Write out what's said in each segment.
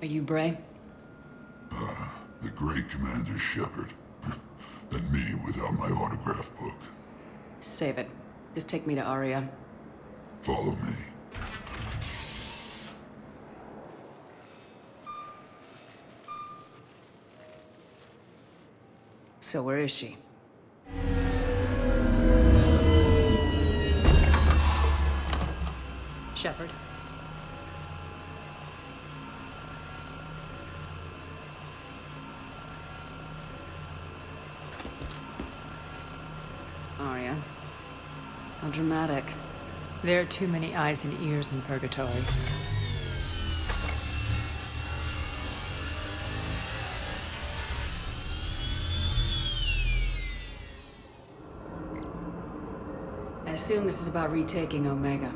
Are you Bray? The great Commander Shepard. And me without my autograph book. Save it. Just take me to Aria. Follow me. So where is she? Shepard. Aria. How dramatic. There are too many eyes and ears in Purgatory. I assume this is about retaking Omega.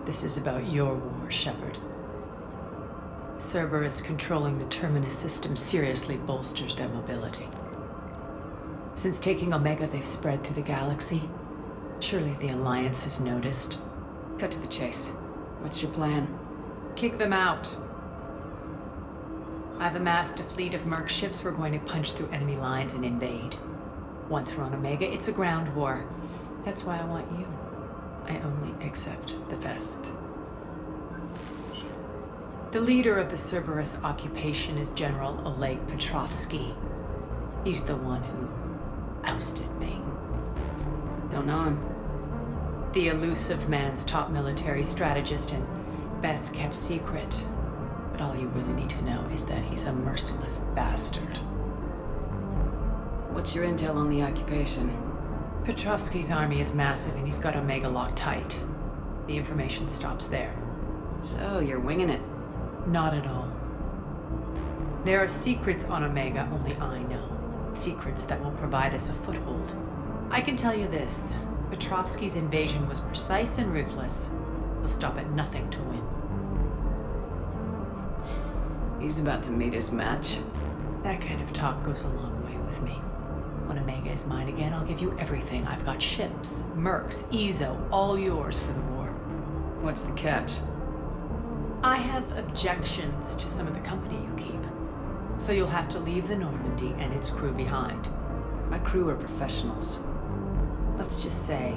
This is about your war, Shepard. Cerberus controlling the Terminus system seriously bolsters their mobility. Since taking Omega, they've spread through the galaxy. Surely the Alliance has noticed. Cut to the chase. What's your plan? Kick them out. I've amassed a fleet of merc ships. We're going to punch through enemy lines and invade. Once we're on Omega, it's a ground war. That's why I want you. I only accept the best. The leader of the Cerberus occupation is General Oleg Petrovsky. He's the one who ousted me. Don't know him. The elusive man's top military strategist and best kept secret. But all you really need to know is that he's a merciless bastard. What's your intel on the occupation? Petrovsky's army is massive and he's got Omega locked tight. The information stops there. So, you're winging it. Not at all. There are secrets on Omega only I know. Secrets that will provide us a foothold. I can tell you this. Petrovsky's invasion was precise and ruthless. He'll stop at nothing to win. He's about to meet his match. That kind of talk goes a long way with me. When Omega is mine again, I'll give you everything. I've got ships, mercs, Ezo, all yours for the war. What's the catch? I have objections to some of the company you keep. So you'll have to leave the Normandy and its crew behind. My crew are professionals. Let's just say,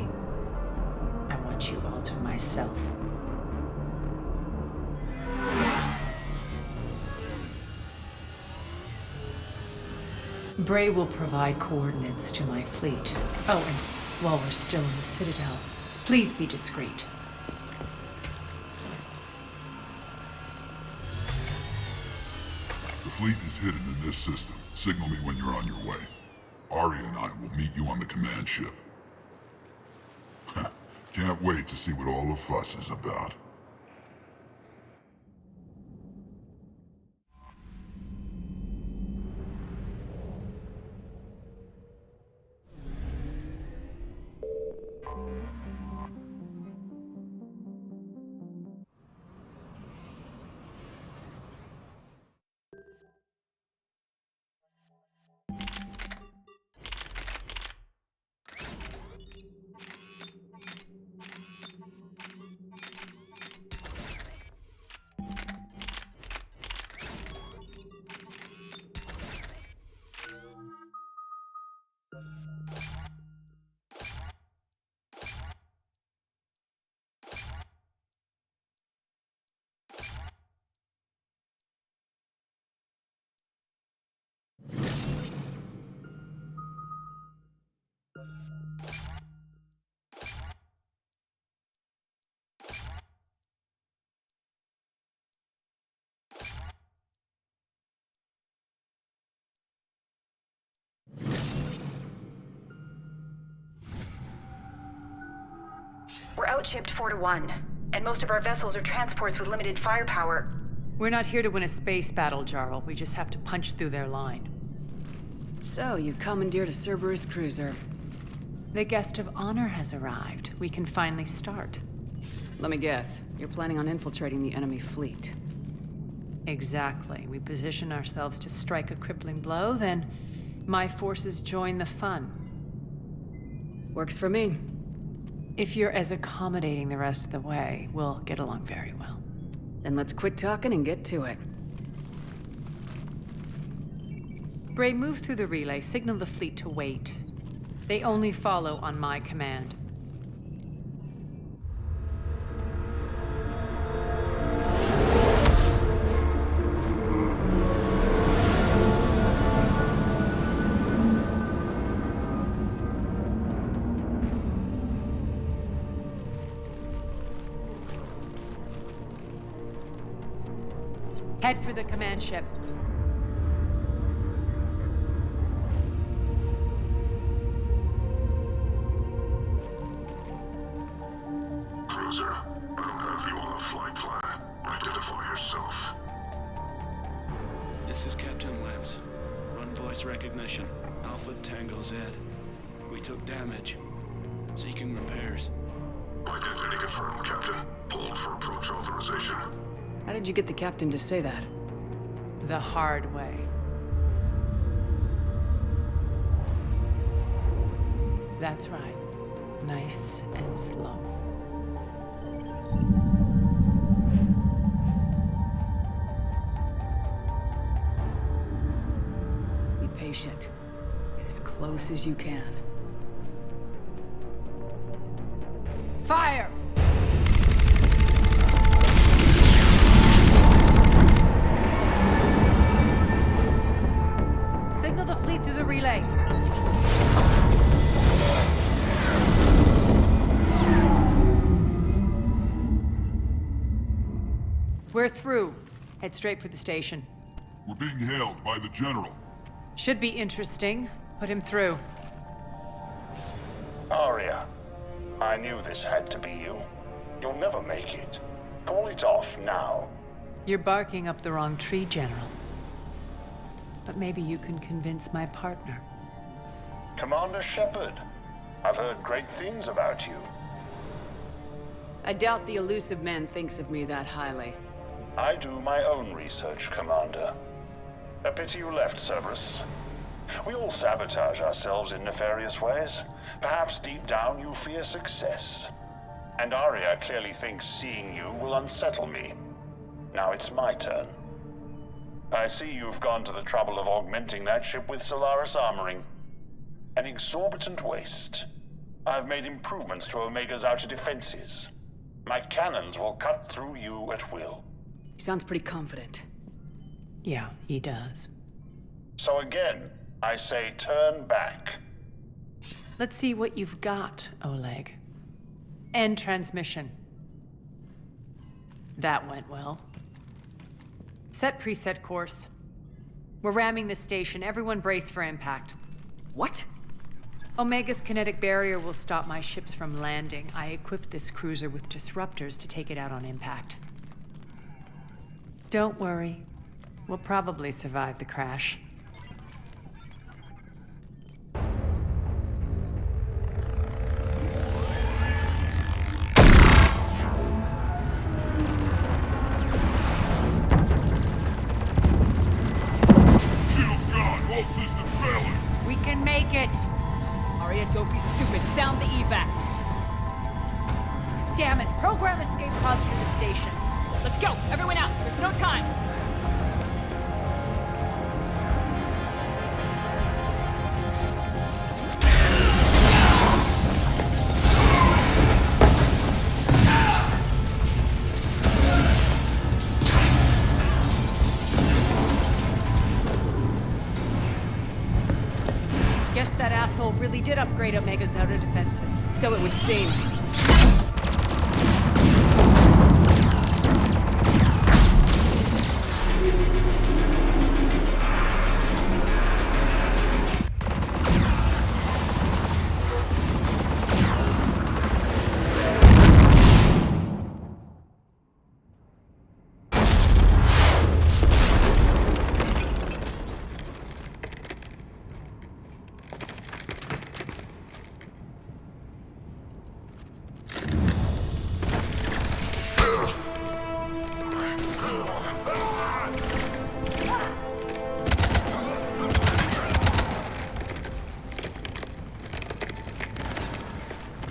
I want you all to myself. Bray will provide coordinates to my fleet. Oh, and while we're still in the Citadel, please be discreet. The fleet is hidden in this system. Signal me when you're on your way. Arya and I will meet you on the command ship. Can't wait to see what all the fuss is about. We're outshipped 4-1, and most of our vessels are transports with limited firepower. We're not here to win a space battle, Jarl. We just have to punch through their line. So, you commandeered a Cerberus cruiser. The guest of honor has arrived. We can finally start. Let me guess. You're planning on infiltrating the enemy fleet. Exactly. We position ourselves to strike a crippling blow, then my forces join the fun. Works for me. If you're as accommodating the rest of the way, we'll get along very well. Then let's quit talking and get to it. Bray, move through the relay. Signal the fleet to wait. They only follow on my command. Head for the command ship. Cruiser, I don't have you on the flight plan. Identify yourself. This is Captain Lance. Run voice recognition. Alpha Tango Z. We took damage. Seeking repairs. Identity confirmed, Captain. Hold for approach authorization. How did you get the captain to say that? The hard way. That's right. Nice and slow. Be patient. Get as close as you can. Fire! Signal the fleet through the relay. We're through. Head straight for the station. We're being hailed by the General. Should be interesting. Put him through. Arya, I knew this had to be you. You'll never make it. Call it off now. You're barking up the wrong tree, General. But maybe you can convince my partner. Commander Shepard, I've heard great things about you. I doubt the elusive man thinks of me that highly. I do my own research, Commander. A pity you left, Cerberus. We all sabotage ourselves in nefarious ways. Perhaps deep down you fear success. And Arya clearly thinks seeing you will unsettle me. Now it's my turn. I see you've gone to the trouble of augmenting that ship with Solaris armoring. An exorbitant waste. I've made improvements to Omega's outer defenses. My cannons will cut through you at will. He sounds pretty confident. Yeah, he does. So again, I say turn back. Let's see what you've got, Oleg. End transmission. That went well. Set preset course. We're ramming the station. Everyone brace for impact. What? Omega's kinetic barrier will stop my ships from landing. I equipped this cruiser with disruptors to take it out on impact. Don't worry. We'll probably survive the crash. Shield's gone. All systems failing. We can make it! Arya, don't be stupid. Sound the evac. Damn it! Program escape pods for the station. Let's go. Everyone out. There's no time. Guess that asshole really did upgrade Omega's outer defenses. So it would seem.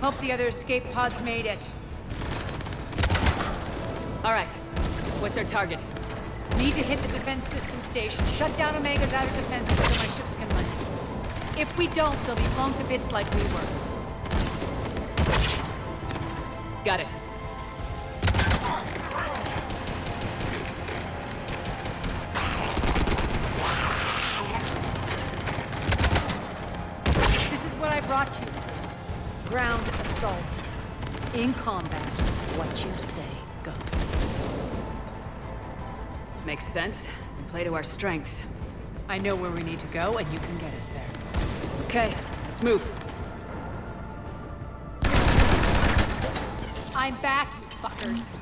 Hope the other escape pods made it. All right. What's our target? Need to hit the defense system station. Shut down Omega's outer defenses so my ships can land. If we don't, they'll be blown to bits like we were. Got it. This is what I brought you. Ground assault. In combat, what you say goes. Makes sense. We play to our strengths. I know where we need to go, and you can get us there. Okay, let's move. I'm back, you fuckers.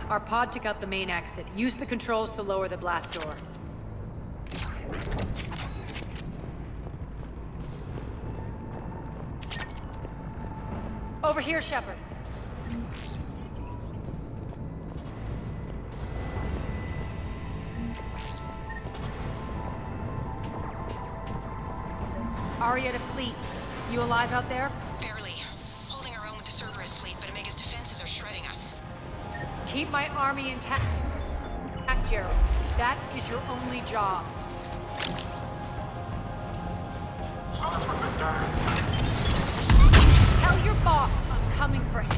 Our pod took out the main exit. Use the controls to lower the blast door. Over here, Shepard. Aria to fleet. You alive out there? Barely. Holding our own with the Cerberus fleet, but Omega's defenses are shredding us. Keep my army intact, Gerald. That is your only job. Tell your boss I'm coming for him.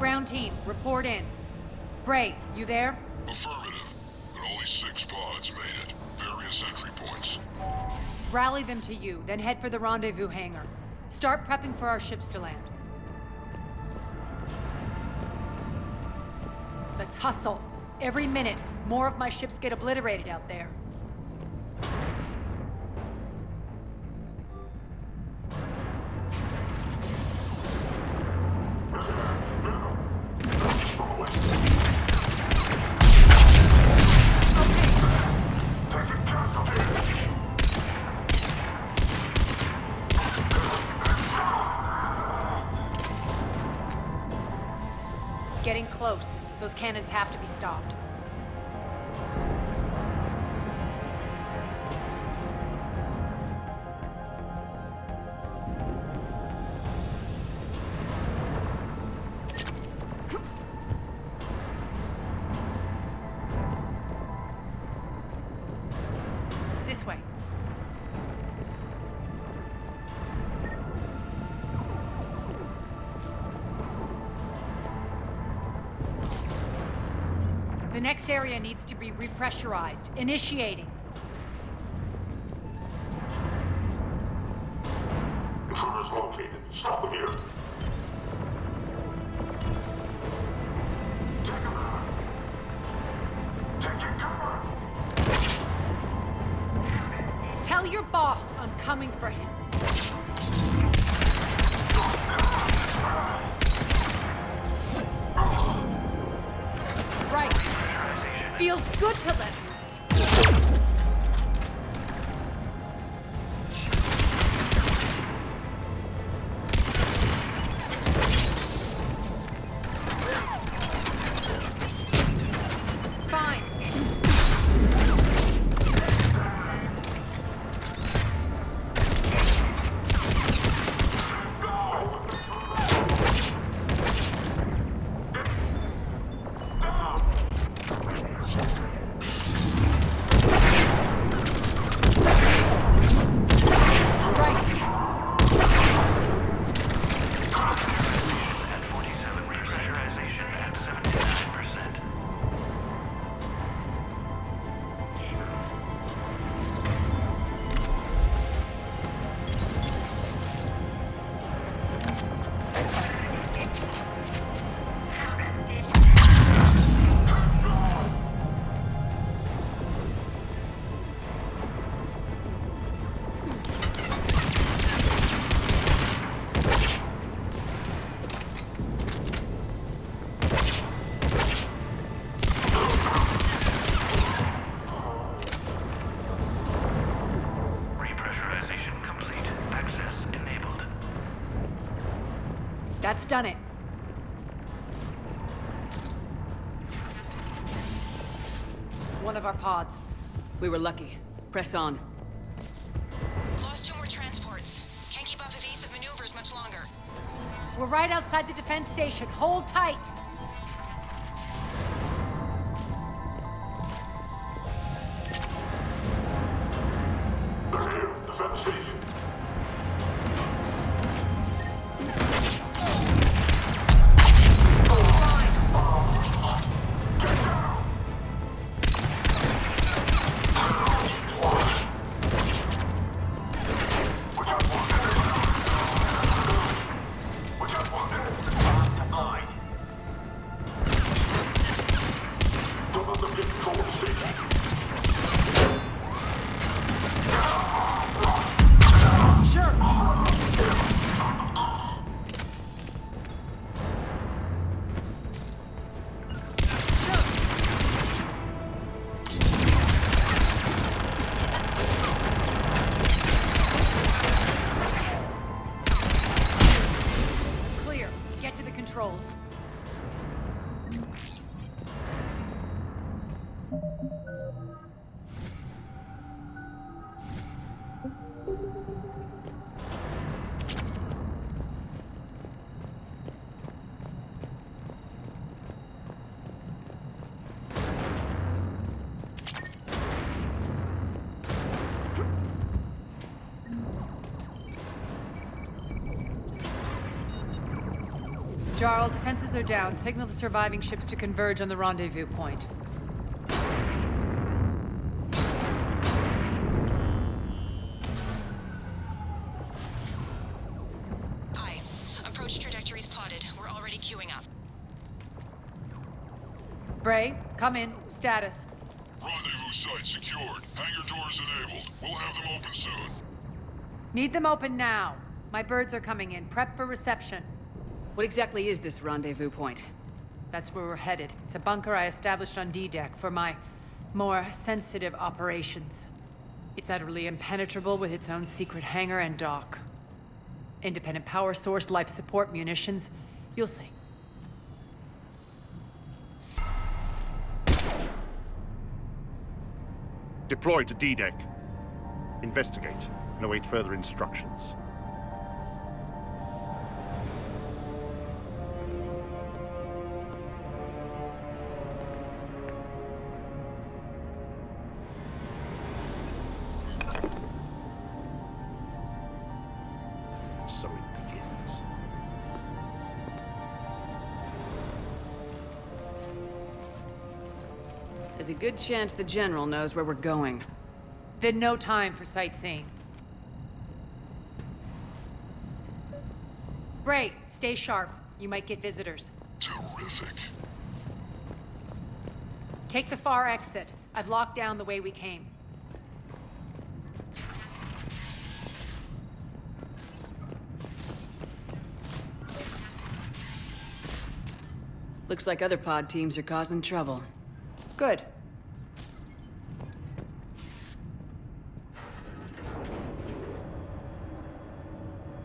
Ground team, report in. Bray, you there? Affirmative. But only 6 pods made it. Various entry points. Rally them to you, then head for the rendezvous hangar. Start prepping for our ships to land. Let's hustle. Every minute, more of my ships get obliterated out there. Getting close. Those cannons have to be stopped. This way. The next area needs to be repressurized. Initiating. Intruders located. Stop them here. Take him out. Taking cover. Tell your boss I'm coming for him. Right. Feels good to let loose. Fine. That's done it. One of our pods. We were lucky. Press on. Lost 2 more transports. Can't keep up evasive maneuvers much longer. We're right outside the defense station. Hold tight. They're here. Defense station. Clear. Get to the controls. Jarl, defenses are down. Signal the surviving ships to converge on the rendezvous point. Aye. Approach trajectories plotted. We're already queuing up. Bray, come in. Status. Rendezvous site secured. Hangar doors enabled. We'll have them open soon. Need them open now. My birds are coming in. Prep for reception. What exactly is this rendezvous point? That's where we're headed. It's a bunker I established on D-Deck for my more sensitive operations. It's utterly impenetrable with its own secret hangar and dock. Independent power source, life support, munitions. You'll see. Deploy to D-Deck. Investigate and await further instructions. There's a good chance the General knows where we're going. Then no time for sightseeing. Bray, stay sharp. You might get visitors. Terrific. Take the far exit. I've locked down the way we came. Looks like other pod teams are causing trouble. Good.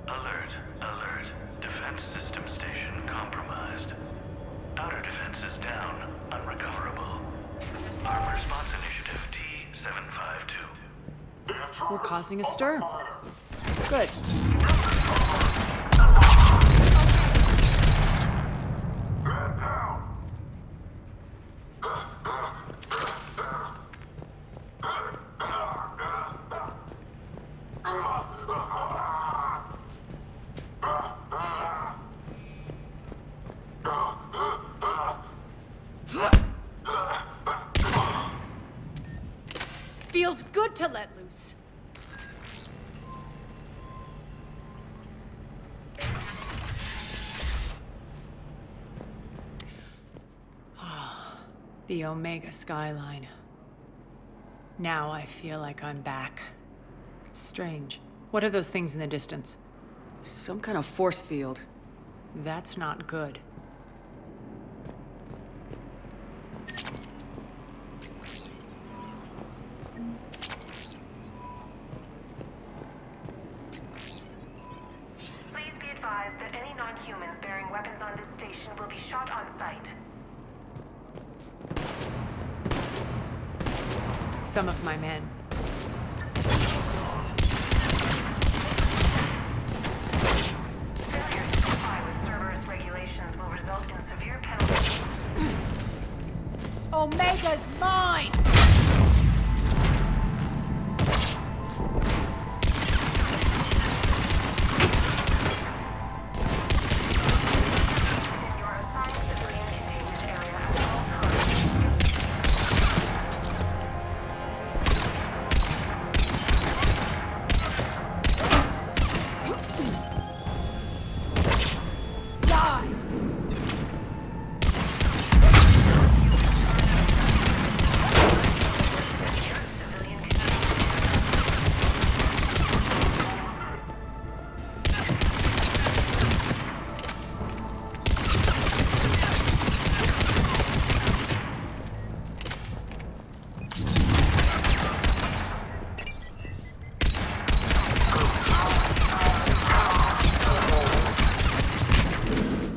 Alert, alert. Defense system station compromised. Outer defense is down, unrecoverable. Armed response initiative T-752. We're causing a stir. Good. Man down. Feels good to let loose. The Omega skyline. Now I feel like I'm back. Strange. What are those things in the distance? Some kind of force field. That's not good. Please be advised that any non-humans bearing weapons on this station will be shot on sight. Some of my men. Failure to comply with Cerberus regulations will result in severe penalties. Omega's mine! In your assigned civilian containment area at all times.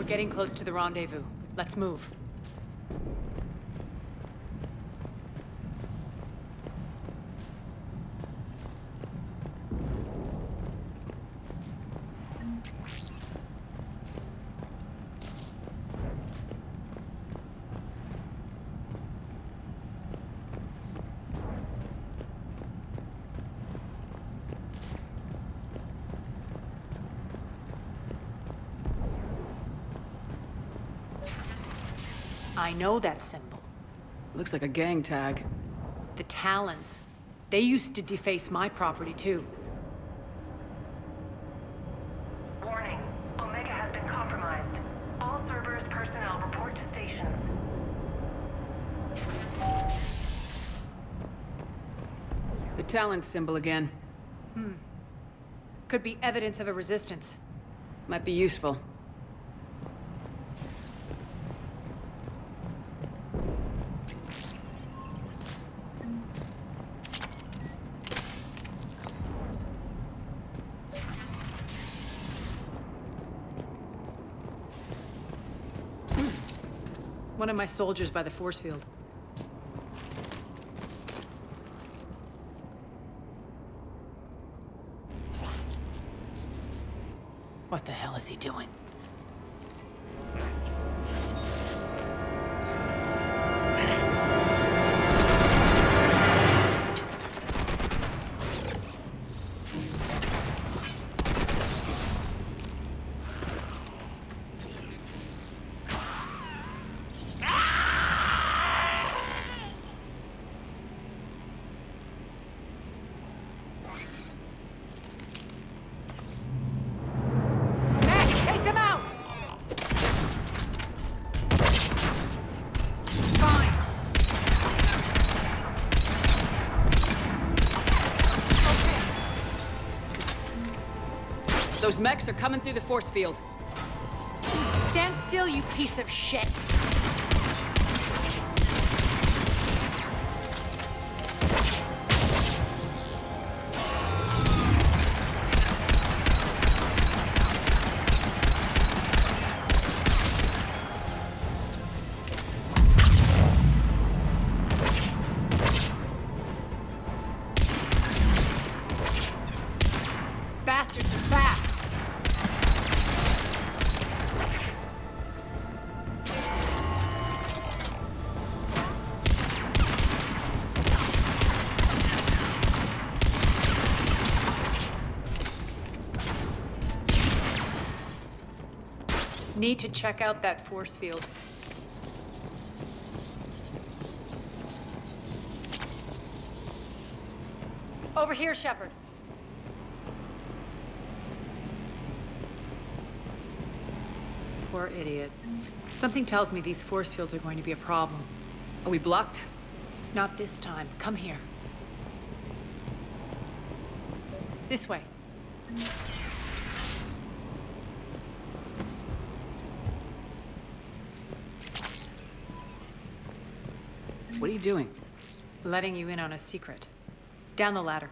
Getting close to the rendezvous. Let's move. I know that symbol. Looks like a gang tag. The Talons. They used to deface my property, too. Warning. Omega has been compromised. All Cerberus personnel report to stations. The Talon symbol again. Could be evidence of a resistance. Might be useful. One of my soldiers by the force field. What the hell is he doing? Those mechs are coming through the force field. Stand still, you piece of shit! Bastards are fast! Need to check out that force field. Over here, Shepard. Poor idiot. Something tells me these force fields are going to be a problem. Are we blocked? Not this time. Come here. This way. What are you doing? Letting you in on a secret. Down the ladder.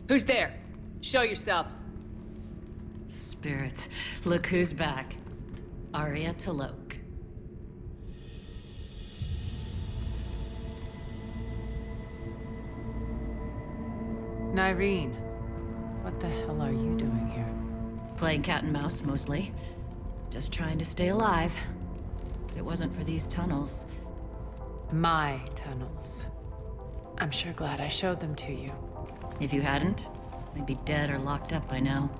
Who's there? Show yourself. Spirits, look who's back. Arya Talok. Nyreen, what the hell are you doing here? Playing cat and mouse, mostly. Just trying to stay alive. If it wasn't for these tunnels. My tunnels. I'm sure glad I showed them to you. If you hadn't, I'd be dead or locked up by now.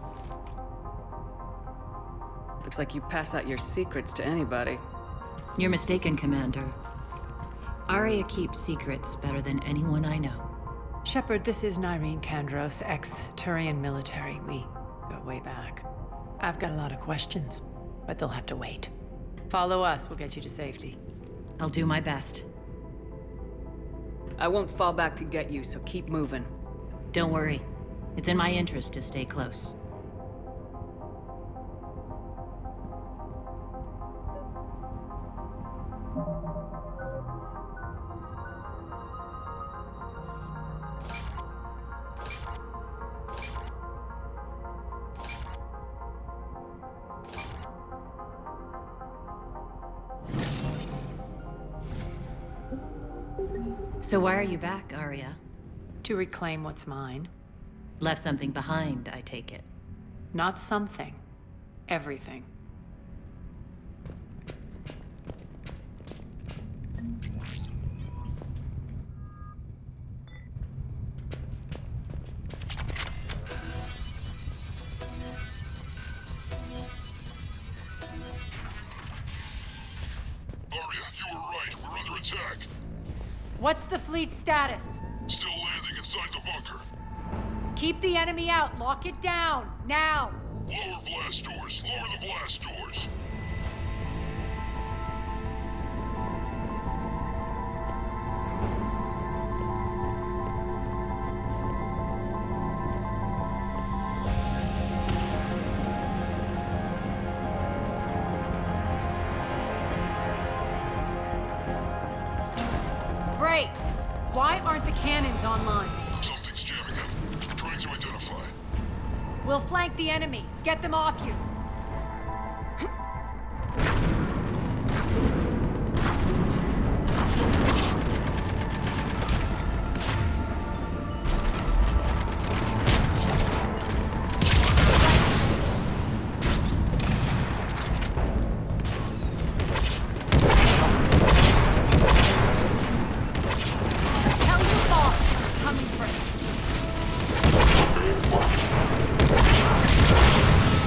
Looks like you pass out your secrets to anybody. You're mistaken, Commander. Arya keeps secrets better than anyone I know. Shepard, this is Nyreen Kandros, ex-Turian military. We go way back. I've got a lot of questions, but they'll have to wait. Follow us, we'll get you to safety. I'll do my best. I won't fall back to get you, so keep moving. Don't worry. It's in my interest to stay close. So why are you back, Arya? To reclaim what's mine. Left something behind, I take it. Not something. Everything. Arya, you were right. We're under attack. What's the fleet's status? Still landing inside the bunker. Keep the enemy out. Lock it down. Now. Lower blast doors. Lower the blast doors. Great. Why aren't the cannons online? Something's jamming them. Trying to identify. We'll flank the enemy. Get them off you. Tell your boss coming first.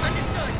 Understood.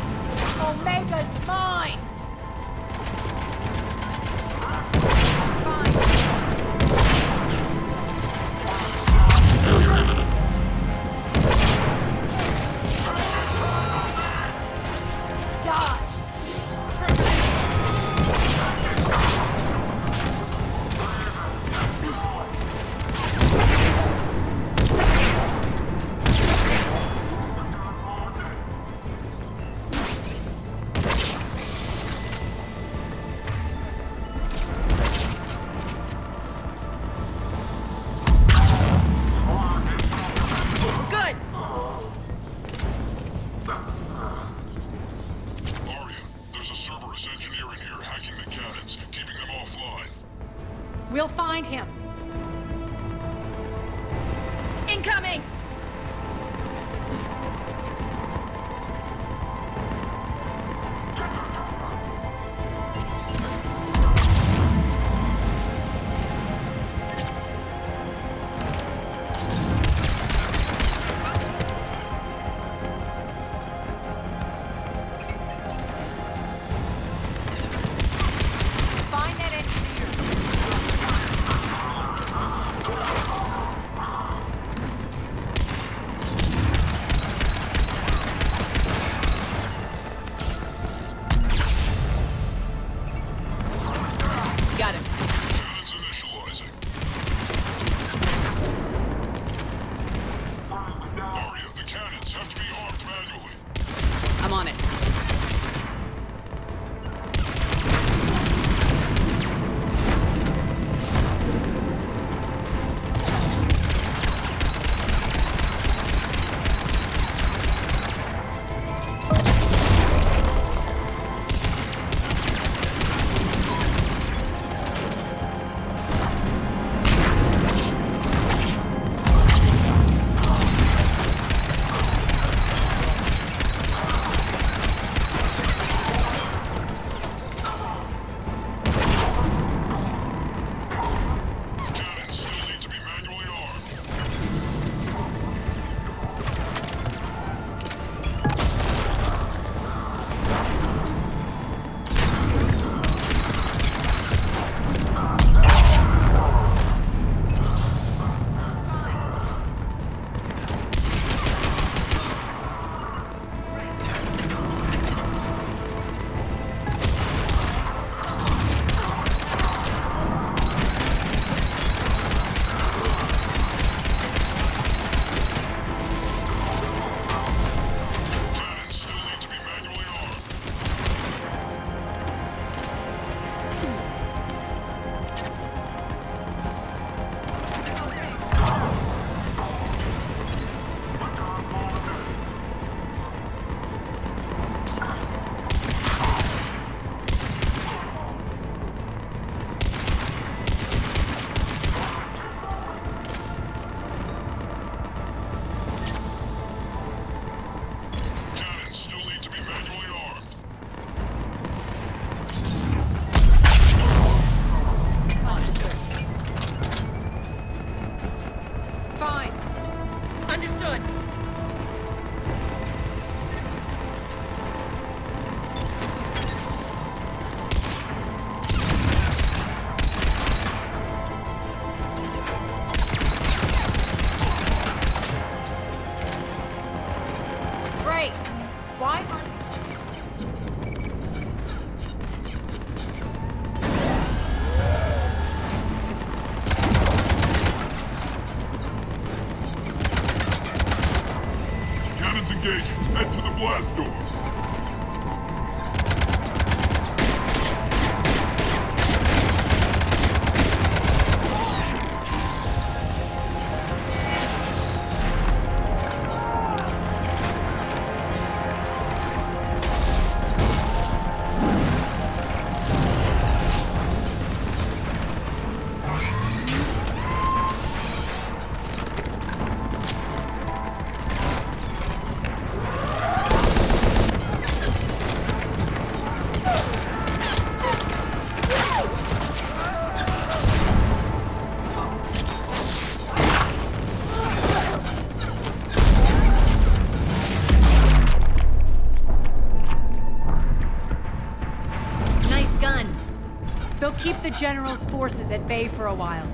Cerberus engineer in here hacking the cannons, keeping them offline. We'll find him. Incoming! Find that engineer. Got him. Cannons initializing. Aria, the cannons have to be armed manually. I'm on it. Cannons still need to be manually armed. Cannons still need to be manually armed. Cannons still need to be manually armed. Fine. Understood. Great. Why aren't... Cannons engaged. Head to the blast door. Nice guns. They'll keep the General's forces at bay for a while.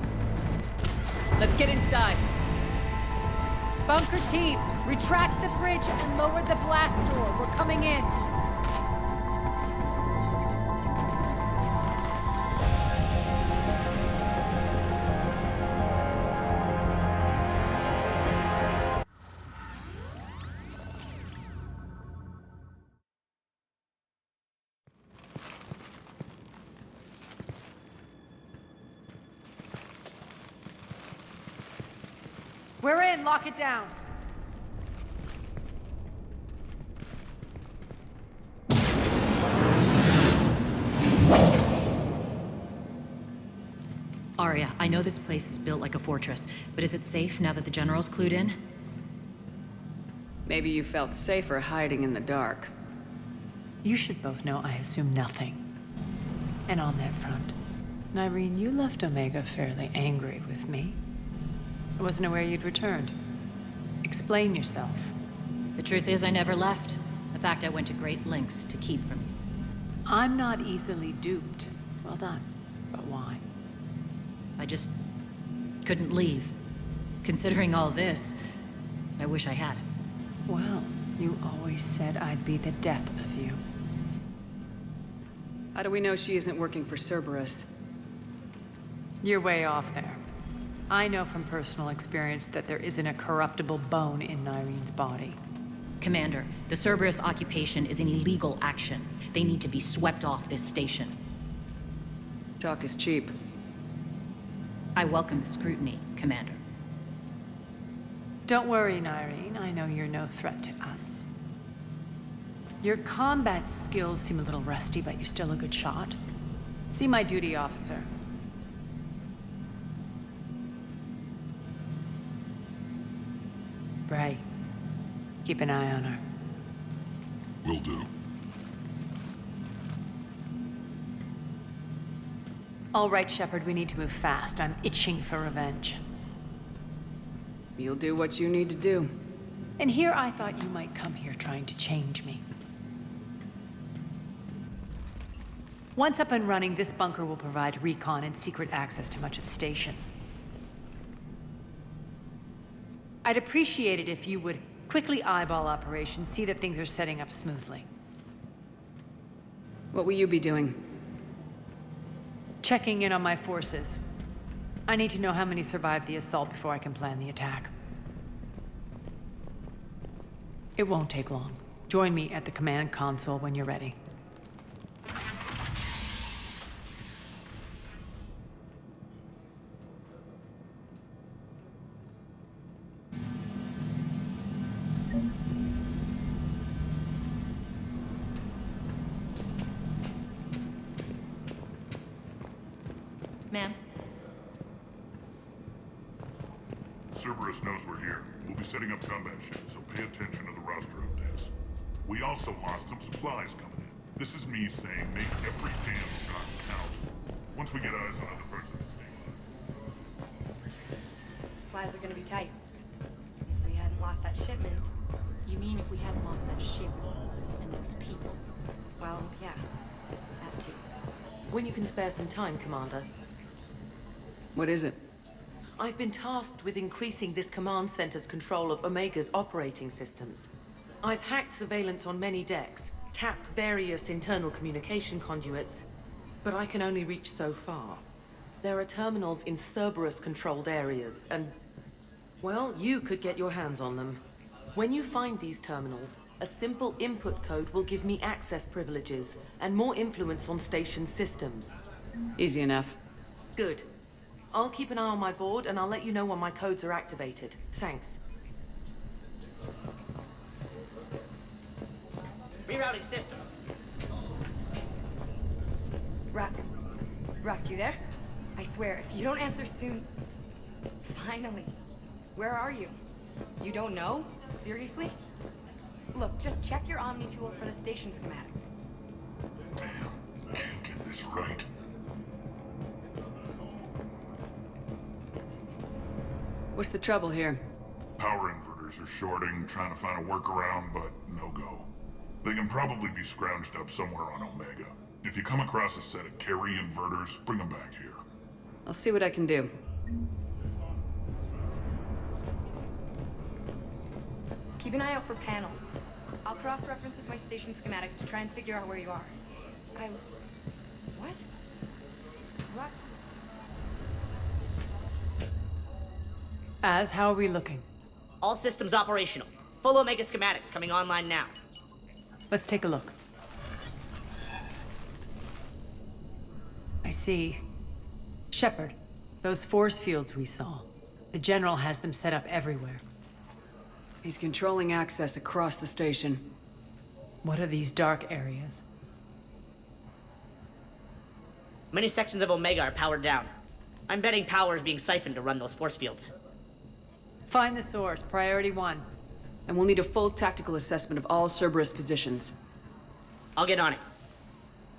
Let's get inside. Bunker team, retract the bridge and lower the blast door. We're coming in. We're in. Lock it down. Aria, I know this place is built like a fortress, but is it safe now that the General's clued in? Maybe you felt safer hiding in the dark. You should both know I assume nothing. And on that front, Nyreen, you left Omega fairly angry with me. I wasn't aware you'd returned. Explain yourself. The truth is, I never left. In fact, I went to great lengths to keep from you. I'm not easily duped. Well done. But why? I just couldn't leave. Considering all this, I wish I had. Well, you always said I'd be the death of you. How do we know she isn't working for Cerberus? You're way off there. I know from personal experience that there isn't a corruptible bone in Nyreen's body. Commander, the Cerberus occupation is an illegal action. They need to be swept off this station. Talk is cheap. I welcome the scrutiny, Commander. Don't worry, Nyreen. I know you're no threat to us. Your combat skills seem a little rusty, but you're still a good shot. See my duty officer. Bray. Keep an eye on her. Will do. All right, Shepard, we need to move fast. I'm itching for revenge. You'll do what you need to do. And here I thought you might come here trying to change me. Once up and running, this bunker will provide recon and secret access to much of the station. I'd appreciate it if you would quickly eyeball operations, see that things are setting up smoothly. What will you be doing? Checking in on my forces. I need to know how many survived the assault before I can plan the attack. It won't take long. Join me at the command console when you're ready. Ma'am? Cerberus knows we're here. We'll be setting up combat ships, so pay attention to the roster updates. We also lost some supplies coming in. This is me saying make every damn shot count. Once we get eyes on other parts of the station. Supplies are gonna be tight. If we hadn't lost that shipment... You mean if we hadn't lost that ship and those people? Well, yeah. That too. When you can spare some time, Commander. What is it? I've been tasked with increasing this command center's control of Omega's operating systems. I've hacked surveillance on many decks, tapped various internal communication conduits, but I can only reach so far. There are terminals in Cerberus-controlled areas, and... well, you could get your hands on them. When you find these terminals, a simple input code will give me access privileges and more influence on station systems. Easy enough. Good. I'll keep an eye on my board, and I'll let you know when my codes are activated. Thanks. Rerouting systems. Rock, you there? I swear, if you don't answer soon... Finally. Where are you? You don't know? Seriously? Look, just check your Omni tool for the station schematics. Damn, can't get this right. What's the trouble here? Power inverters are shorting, trying to find a workaround, but no go. They can probably be scrounged up somewhere on Omega. If you come across a set of carry inverters, bring them back here. I'll see what I can do. Keep an eye out for panels. I'll cross-reference with my station schematics to try and figure out where you are. What? What? How are we looking? All systems operational. Full Omega schematics coming online now. Let's take a look. I see. Shepard, those force fields we saw. The General has them set up everywhere. He's controlling access across the station. What are these dark areas? Many sections of Omega are powered down. I'm betting power is being siphoned to run those force fields. Find the source, priority 1. And we'll need a full tactical assessment of all Cerberus positions. I'll get on it.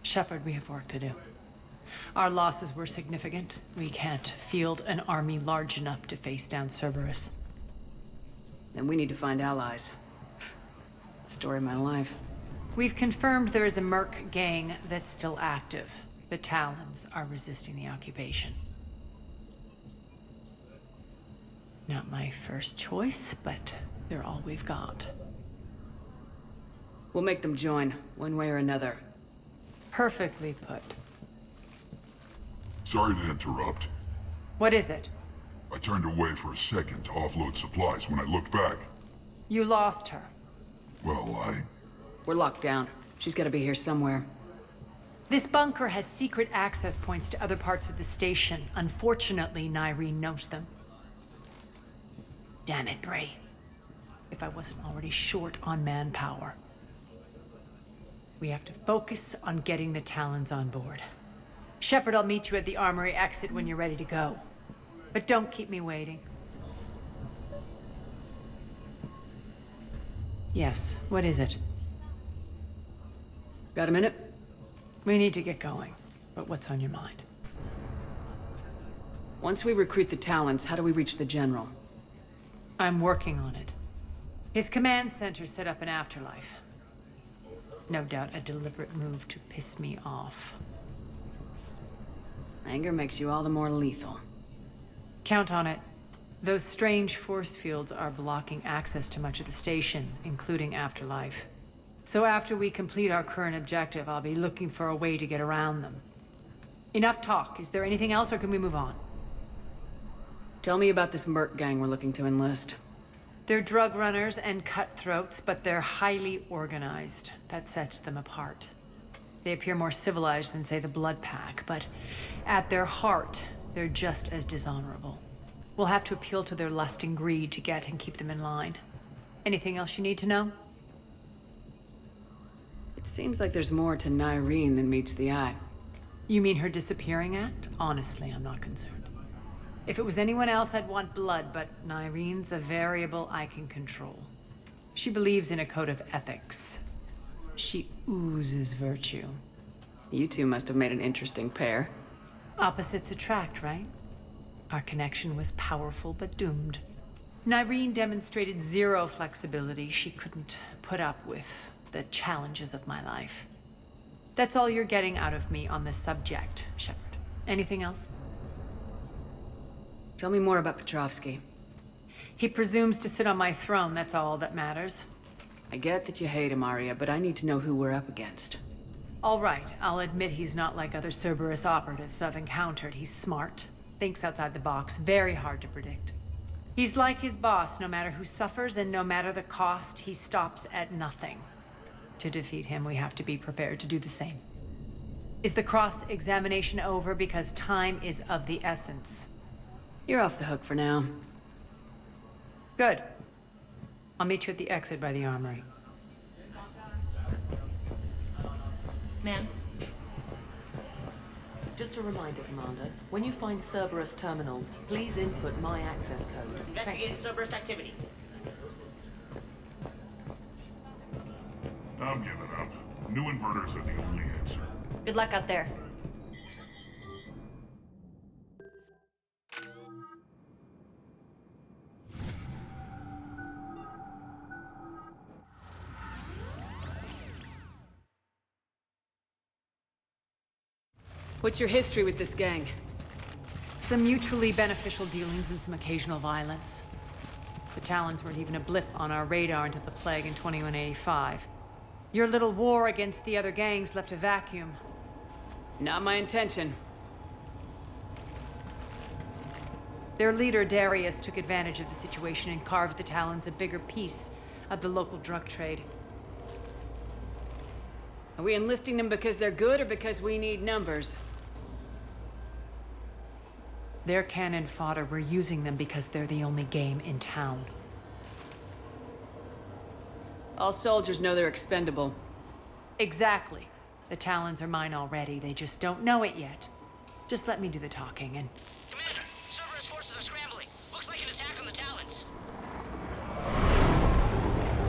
Shepard, we have work to do. Our losses were significant. We can't field an army large enough to face down Cerberus. And we need to find allies. Story of my life. We've confirmed there is a Merc gang that's still active. The Talons are resisting the occupation. Not my first choice, but they're all we've got. We'll make them join, one way or another. Perfectly put. Sorry to interrupt. What is it? I turned away for a second to offload supplies. When I looked back, You lost her. well, We're locked down. She's gotta be here somewhere. This bunker has secret access points to other parts of the station. Unfortunately, Nyreen knows them. Damn it, Bray. If I wasn't already short on manpower. We have to focus on getting the Talons on board. Shepard, I'll meet you at the armory exit when you're ready to go. But don't keep me waiting. Yes, what is it? Got a minute? We need to get going. But what's on your mind? Once we recruit the Talons, how do we reach the General? I'm working on it. His command center set up an afterlife. No doubt a deliberate move to piss me off. Anger makes you all the more lethal. Count on it. Those strange force fields are blocking access to much of the station, including Afterlife. So after we complete our current objective, I'll be looking for a way to get around them. Enough talk. Is there anything else, or can we move on? Tell me about this Merc gang we're looking to enlist. They're drug runners and cutthroats, but they're highly organized. That sets them apart. They appear more civilized than, say, the Blood Pack, but at their heart, they're just as dishonorable. We'll have to appeal to their lust and greed to get and keep them in line. Anything else you need to know? It seems like there's more to Nyreen than meets the eye. You mean her disappearing act? Honestly, I'm not concerned. If it was anyone else, I'd want blood, but Nyreen's a variable I can control. She believes in a code of ethics. She oozes virtue. You two must have made an interesting pair. Opposites attract, right? Our connection was powerful but doomed. Nyreen demonstrated zero flexibility. She couldn't put up with the challenges of my life. That's all you're getting out of me on this subject, Shepard. Anything else? Tell me more about Petrovsky. He presumes to sit on my throne, that's all that matters. I get that you hate him, Arya, but I need to know who we're up against. All right, I'll admit he's not like other Cerberus operatives I've encountered. He's smart, thinks outside the box, very hard to predict. He's like his boss, no matter who suffers and no matter the cost, he stops at nothing. To defeat him, we have to be prepared to do the same. Is the cross-examination over? Because time is of the essence. You're off the hook for now. Good. I'll meet you at the exit by the armory. Ma'am? Just a reminder, Commander. When you find Cerberus terminals, please input my access code. Investigating Cerberus activity. I'm giving up. New inverters are the only answer. Good luck out there. What's your history with this gang? Some mutually beneficial dealings and some occasional violence. The Talons weren't even a blip on our radar until the plague in 2185. Your little war against the other gangs left a vacuum. Not my intention. Their leader, Darius, took advantage of the situation and carved the Talons a bigger piece of the local drug trade. Are we enlisting them because they're good or because we need numbers? They're cannon fodder. We're using them because they're the only game in town. All soldiers know they're expendable. Exactly. The Talons are mine already. They just don't know it yet. Just let me do the talking and... Commander, Cerberus forces are scrambling. Looks like an attack on the Talons.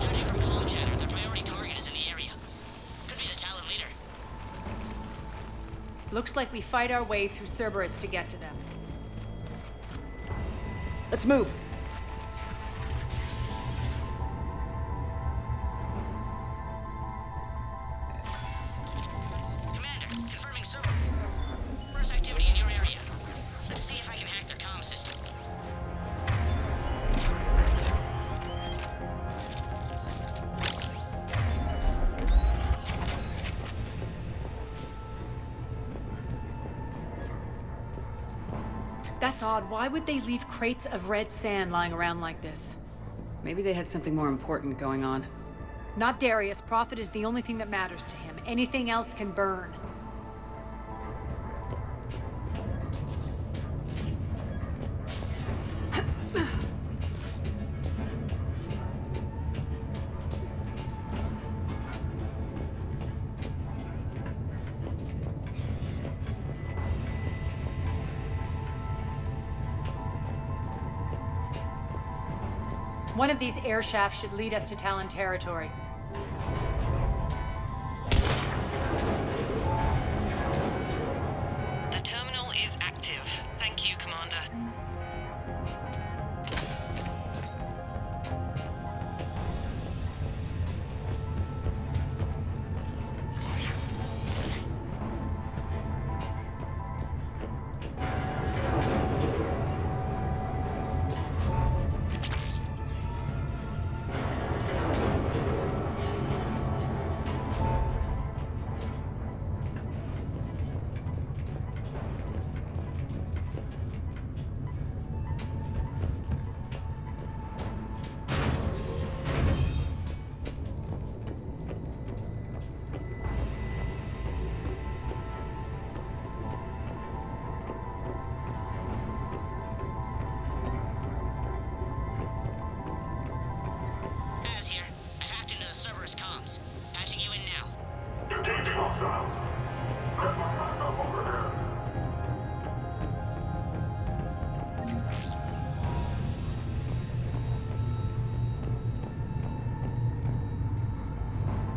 Judging from comm chatter, their priority target is in the area. Could be the Talon leader. Looks like we fight our way through Cerberus to get to them. Let's move. Commander, confirming Cerberus activity in your area. Let's see if I can hack their comm system. That's odd. Why would they leave crates of red sand lying around like this? Maybe they had something more important going on. Not Darius. Profit is the only thing that matters to him. Anything else can burn. One of these air shafts should lead us to Talon territory. The terminal is active. Thank you, Commander. Az here. I've hacked into the Cerberus comms. Patching you in now. Engaging hostiles. Get my hand up over here.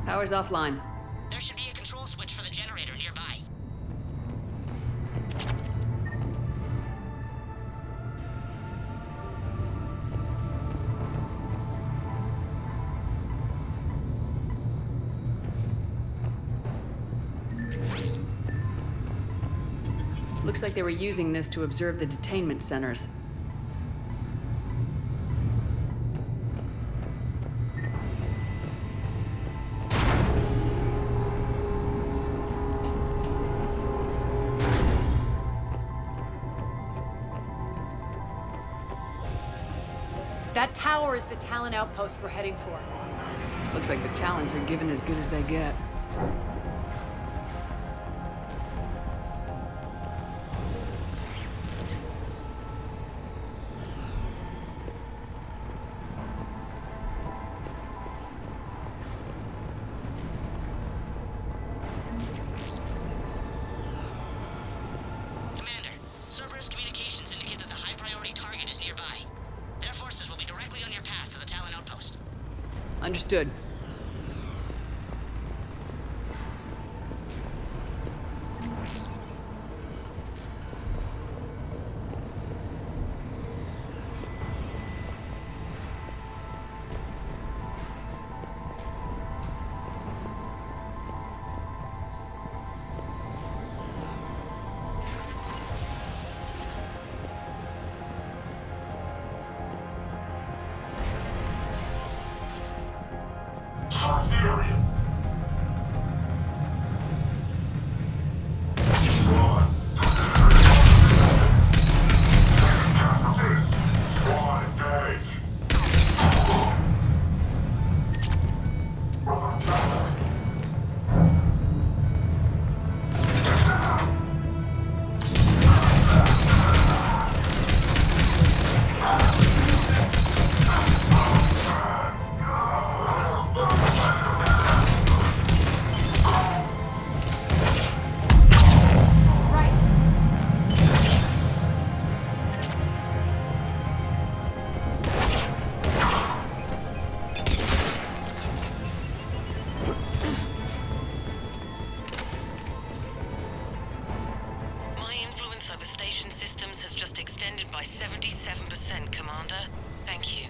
Power's offline. There should be a control switch for the generator nearby. Looks like they were using this to observe the detainment centers. That tower is the Talon outpost we're heading for. Looks like the Talons are given as good as they get. Commander, Cerberus communications indicate that the high-priority target is nearby. Their forces will be directly on your path to the Talon outpost. Understood. surveillance over station systems has just extended by 77%, Commander. Thank you.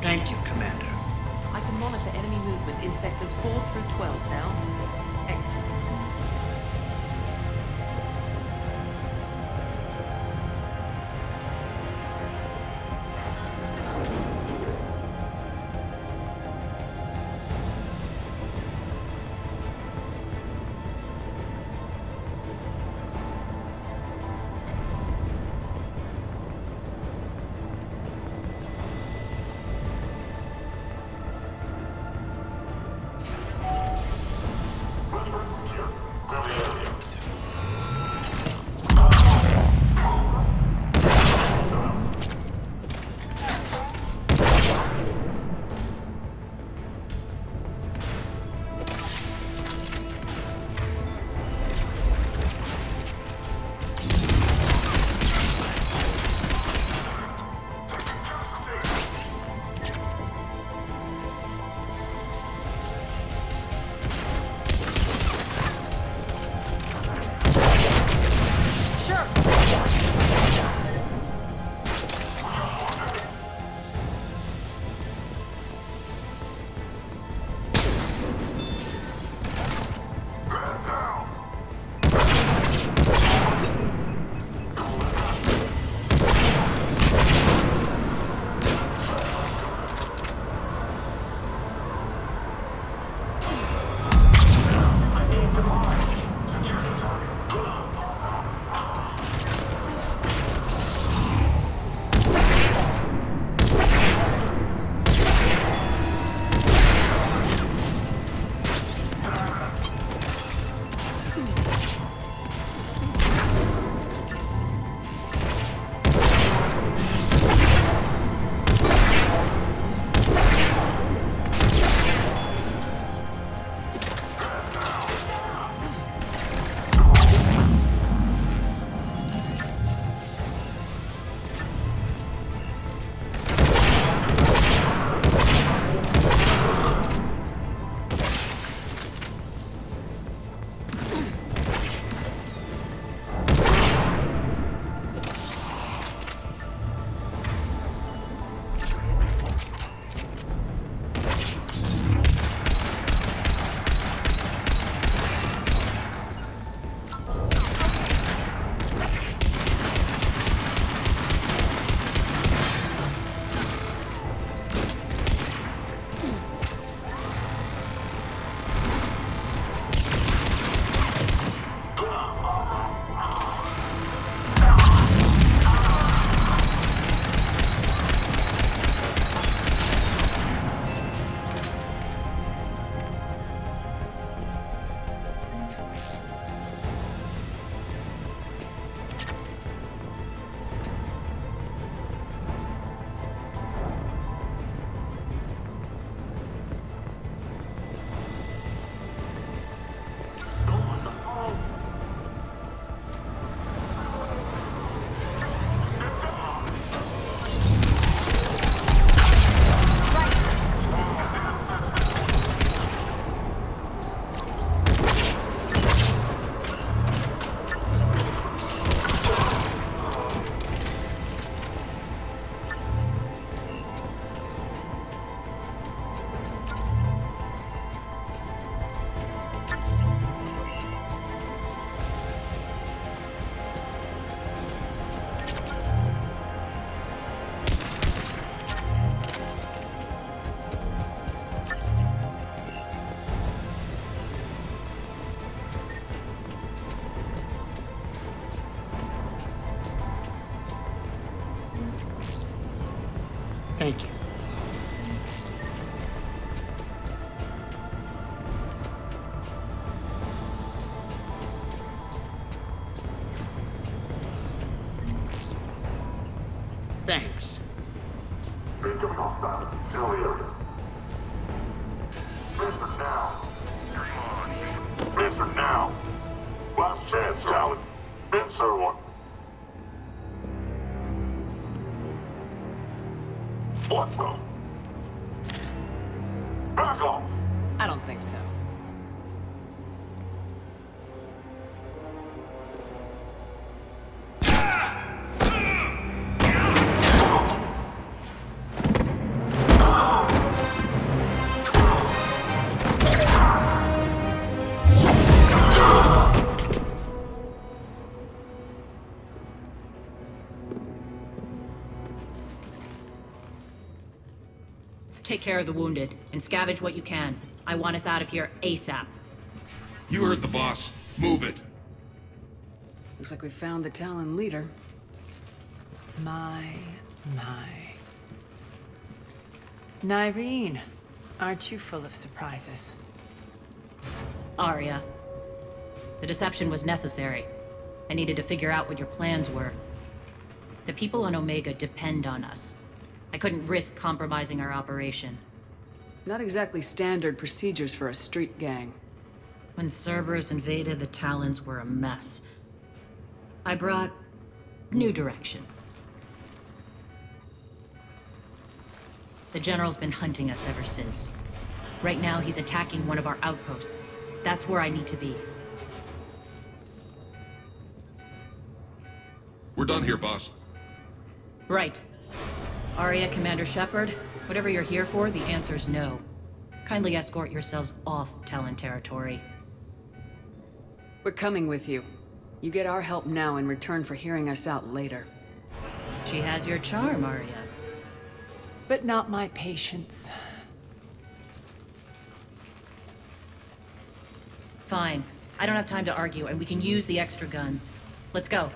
Thank you, Commander. I can monitor enemy movement in sectors 4 through 12 now. Excellent. Gravity Thanks. Incoming hostile. Still here. Answer now. Come on. Answer now. Last chance, Talon. Answer one. What the? Back off. I don't think so. Take care of the wounded, and scavenge what you can. I want us out of here ASAP. You heard the boss. Move it. Looks like we found the Talon leader. My. Nyreen, aren't you full of surprises? Arya. The deception was necessary. I needed to figure out what your plans were. The people on Omega depend on us. I couldn't risk compromising our operation. Not exactly standard procedures for a street gang. When Cerberus invaded, the Talons were a mess. I brought new direction. The General's been hunting us ever since. Right now, he's attacking one of our outposts. That's where I need to be. We're done here, boss. Right. Arya, Commander Shepard, whatever you're here for, the answer's no. Kindly escort yourselves off Talon territory. We're coming with you. You get our help now in return for hearing us out later. She has your charm, Arya. But not my patience. Fine. I don't have time to argue, and we can use the extra guns. Let's go.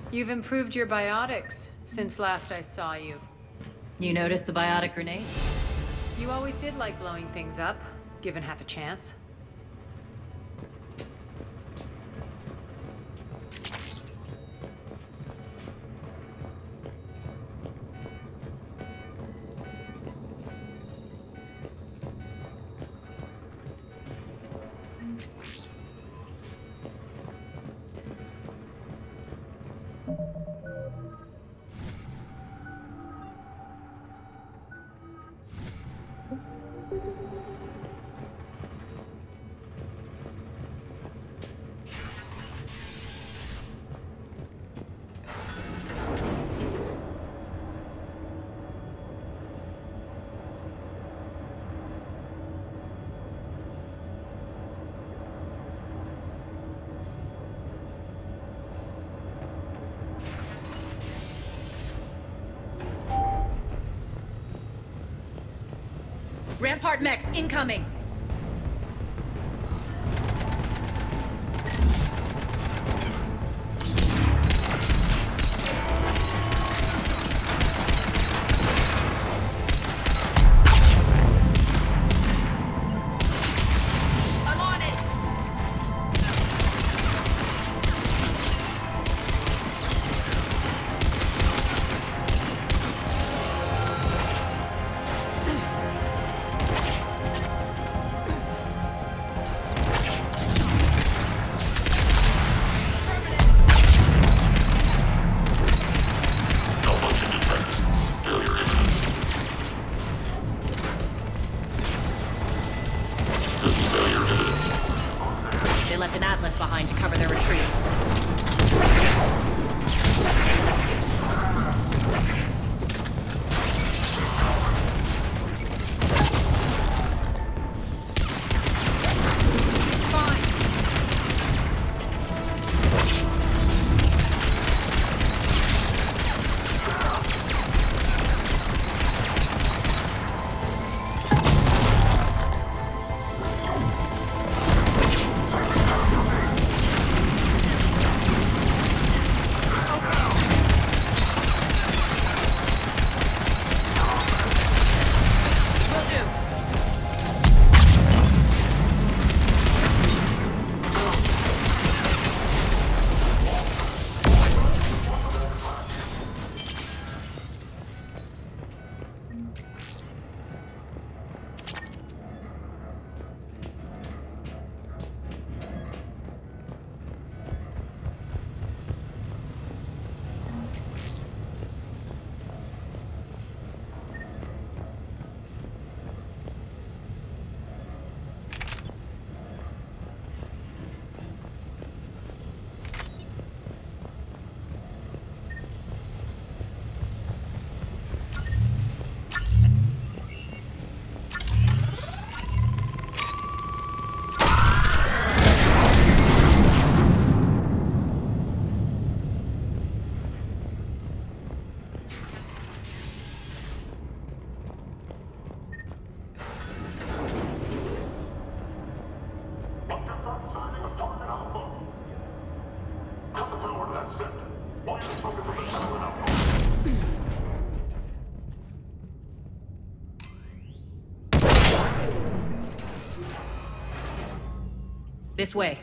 You've improved your biotics since last I saw you. You noticed the biotic grenade? You always did like blowing things up, given half a chance. Rampart mechs incoming! I'm on it! This way.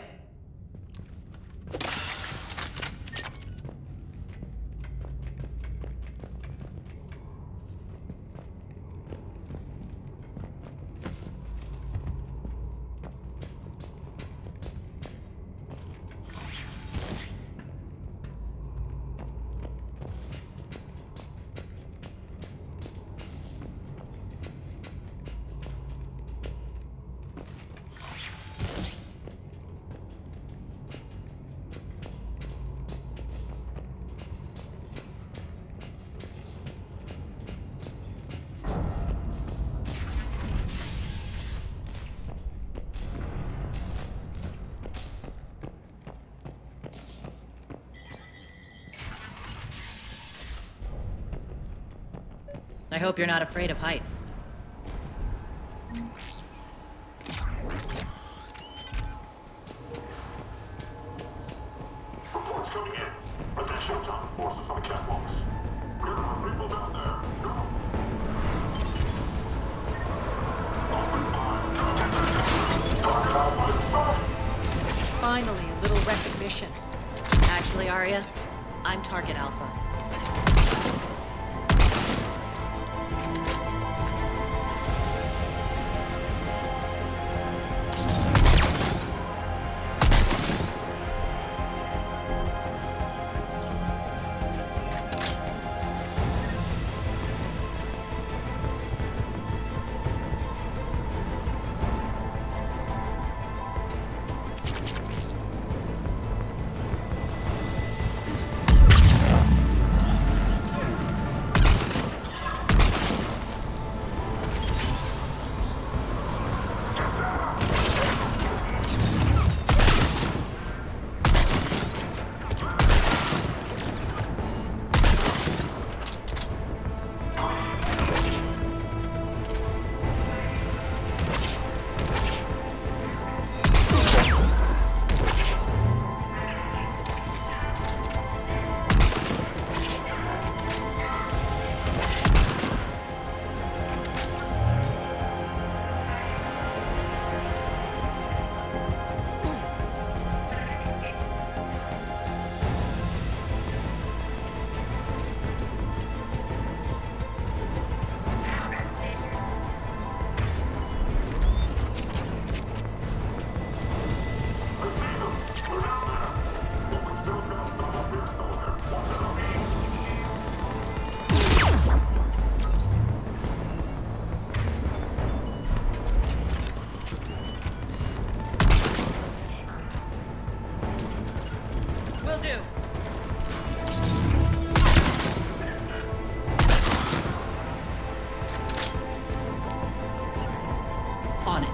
I hope you're not afraid of heights. Reports coming in. Attention top forces on the catwalks. There are people down there. Finally, a little recognition. Actually, Arya, I'm Target Alpha. Will do. On it.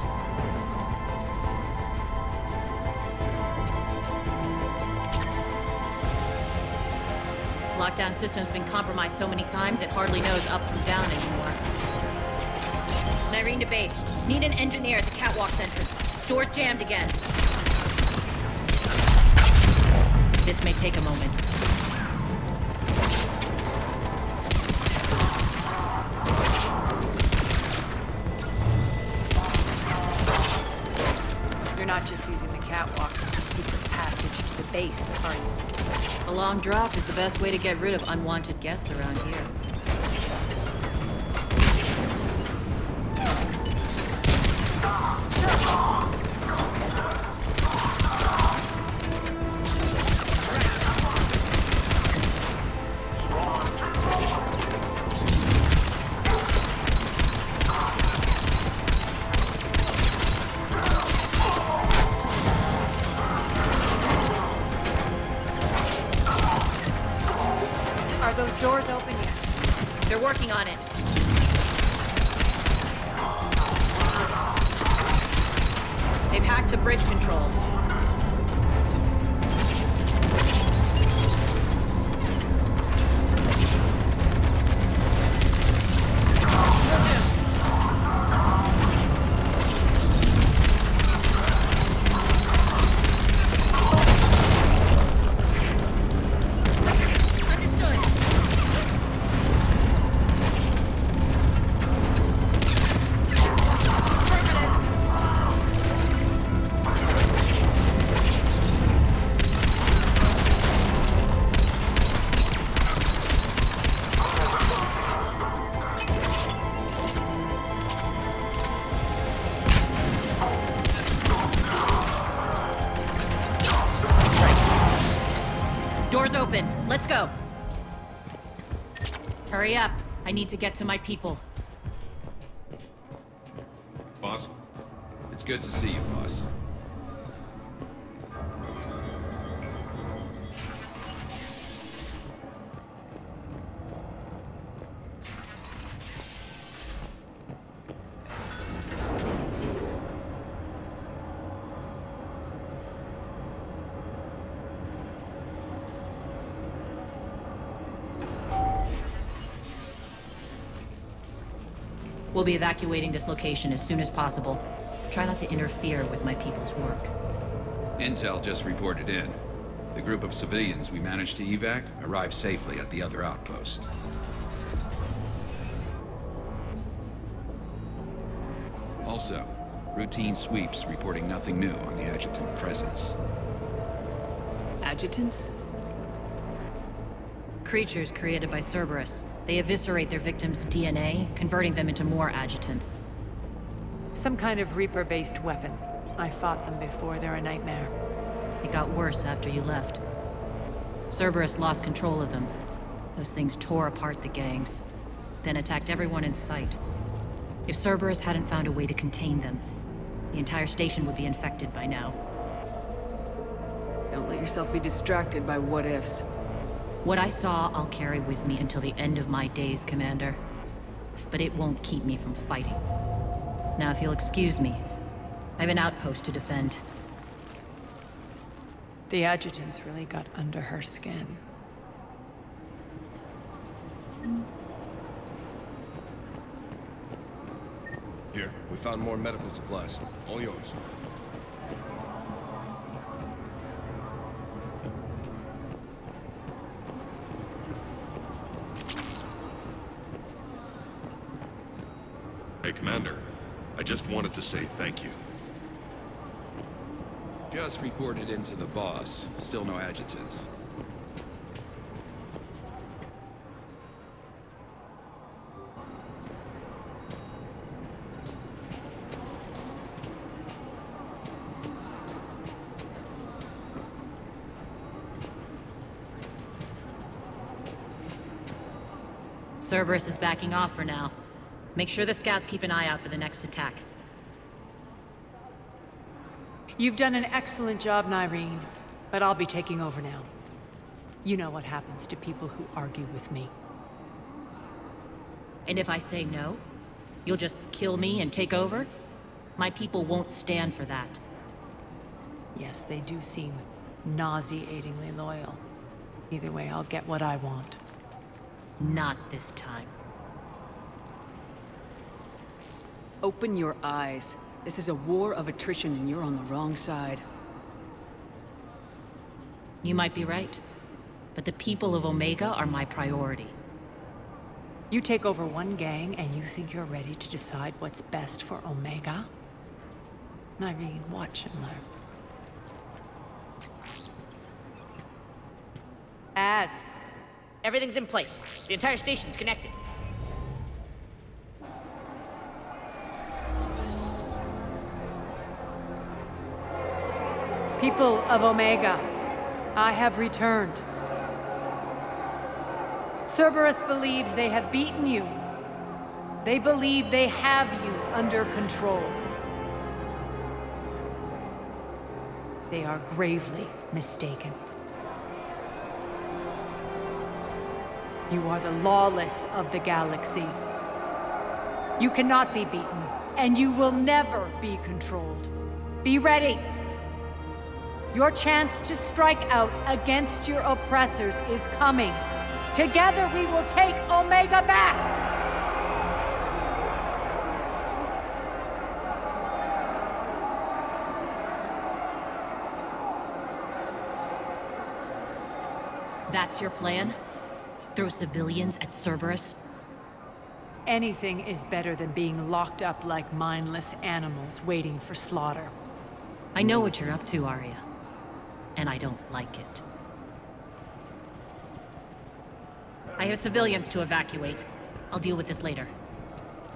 Lockdown system's been compromised so many times it hardly knows up from down anymore. Nyrene to base. Need an engineer at the catwalk's entrance. Door's jammed again. This may take a moment. You're not just using the catwalk as a secret passage to the base, are you? A long drop is the best way to get rid of unwanted guests around here. Are those doors open yet? They're working on it. They've hacked the bridge controls. go! Hurry up. I need to get to my people. Boss? It's good to see you, boss. We'll be evacuating this location as soon as possible. Try not to interfere with my people's work. Intel just reported in. The group of civilians we managed to evac arrived safely at the other outpost. Also, routine sweeps reporting nothing new on the adjutant presence. Adjutants? Creatures created by Cerberus. They eviscerate their victims' DNA, converting them into more adjutants. Some kind of Reaper-based weapon. I fought them before, they're a nightmare. It got worse after you left. Cerberus lost control of them. Those things tore apart the gangs, then attacked everyone in sight. If Cerberus hadn't found a way to contain them, the entire station would be infected by now. Don't let yourself be distracted by what-ifs. What I saw, I'll carry with me until the end of my days, Commander. But it won't keep me from fighting. Now, if you'll excuse me, I have an outpost to defend. The adjutants really got under her skin. Here, we found more medical supplies. All yours. Hey, Commander. I just wanted to say thank you. Just reported into the boss. Still no adjutants. Cerberus is backing off for now. Make sure the scouts keep an eye out for the next attack. You've done an excellent job, Nyreen, but I'll be taking over now. You know what happens to people who argue with me. And if I say no, you'll just kill me and take over? My people won't stand for that. Yes, they do seem nauseatingly loyal. Either way, I'll get what I want. Not this time. Open your eyes. This is a war of attrition and you're on the wrong side. You might be right, but the people of Omega are my priority. You take over one gang and you think you're ready to decide what's best for Omega? Nyreen, watch and learn. Everything's in place. The entire station's connected. People of Omega, I have returned. Cerberus believes they have beaten you. They believe they have you under control. They are gravely mistaken. You are the lawless of the galaxy. You cannot be beaten, and you will never be controlled. Be ready. Your chance to strike out against your oppressors is coming. Together we will take Omega back! That's your plan? Throw civilians at Cerberus? Anything is better than being locked up like mindless animals waiting for slaughter. I know what you're up to, Arya. And I don't like it. I have civilians to evacuate. I'll deal with this later.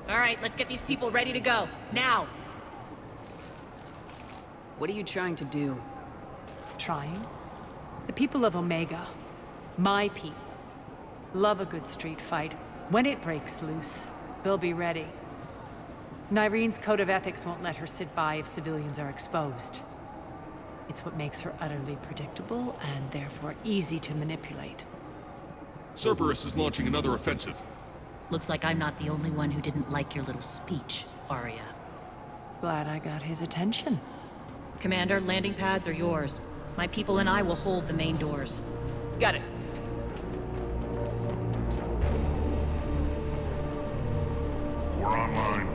All right, let's get these people ready to go. Now! What are you trying to do? Trying? The people of Omega, My people love a good street fight. When it breaks loose, they'll be ready. Nyrene's code of ethics won't let her sit by if civilians are exposed. It's what makes her utterly predictable and therefore easy to manipulate. Cerberus is launching another offensive. Looks like I'm not the only one who didn't like your little speech, Arya. Glad I got his attention. Commander, landing pads are yours. My people and I will hold the main doors. Got it. We're online.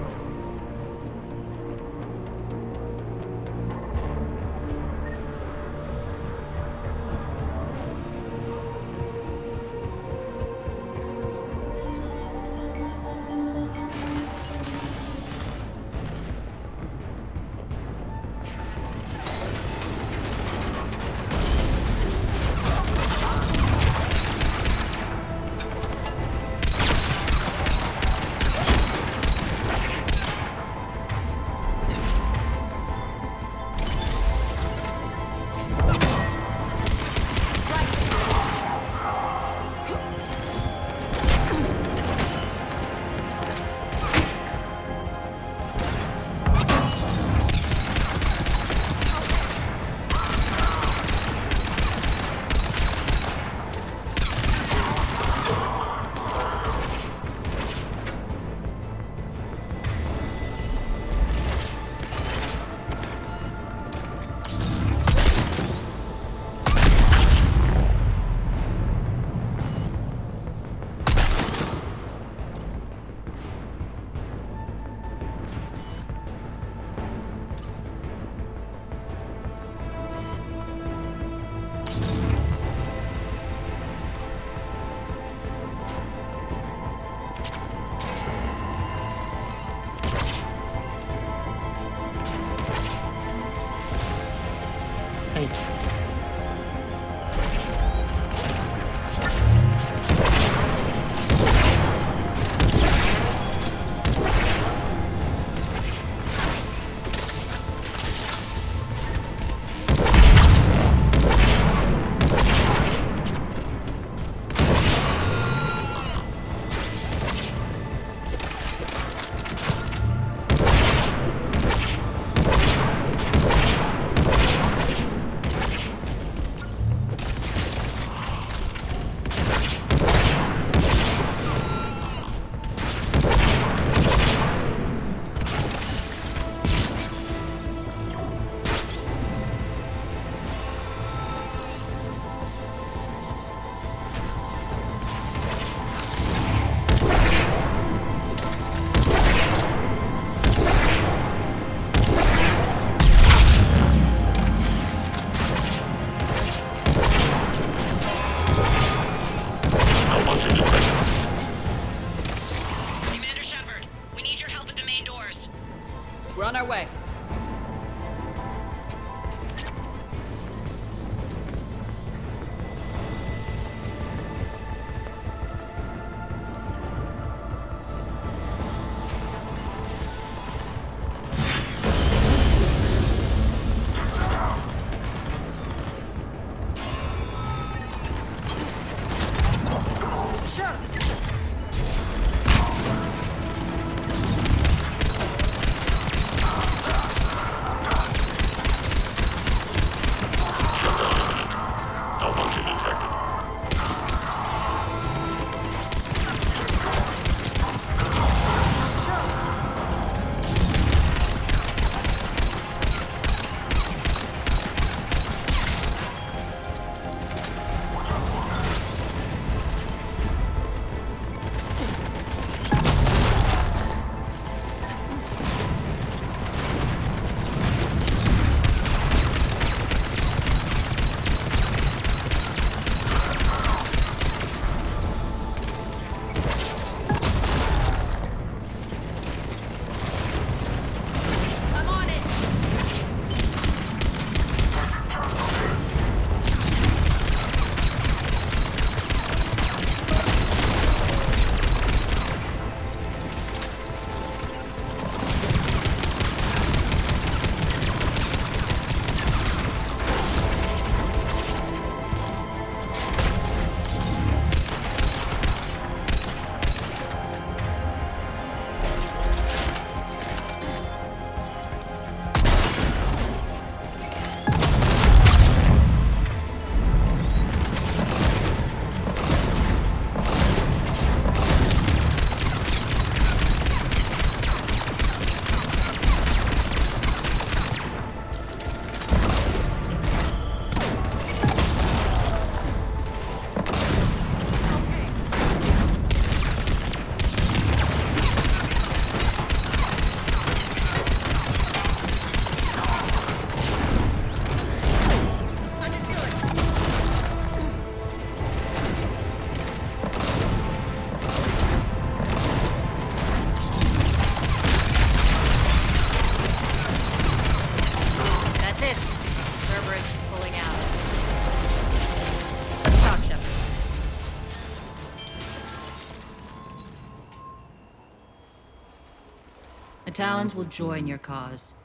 The Talons will join your cause.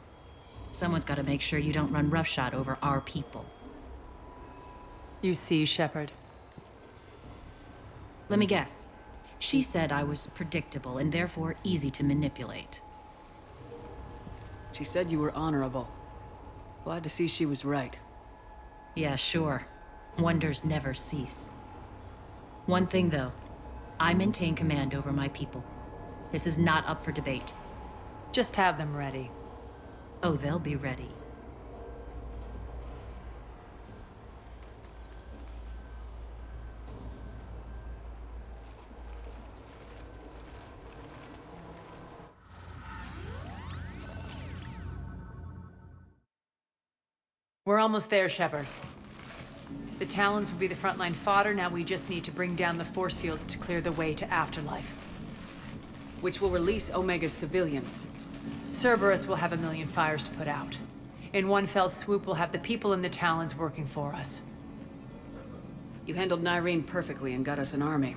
Someone's got to make sure you don't run roughshod over our people. You see, Shepard. Let me guess. She said I was predictable and therefore easy to manipulate. She said you were honorable. Glad to see she was right. Yeah, sure. Wonders never cease. One thing, though. I maintain command over my people. This is not up for debate. Just have them ready. Oh, they'll be ready. We're almost there, Shepard. The Talons will be the frontline fodder, now we just need to bring down the force fields to clear the way to Afterlife. Which will release Omega's civilians. Cerberus will have a million fires to put out. In one fell swoop, we'll have the people in the Talons working for us. You handled Nyreen perfectly and got us an army.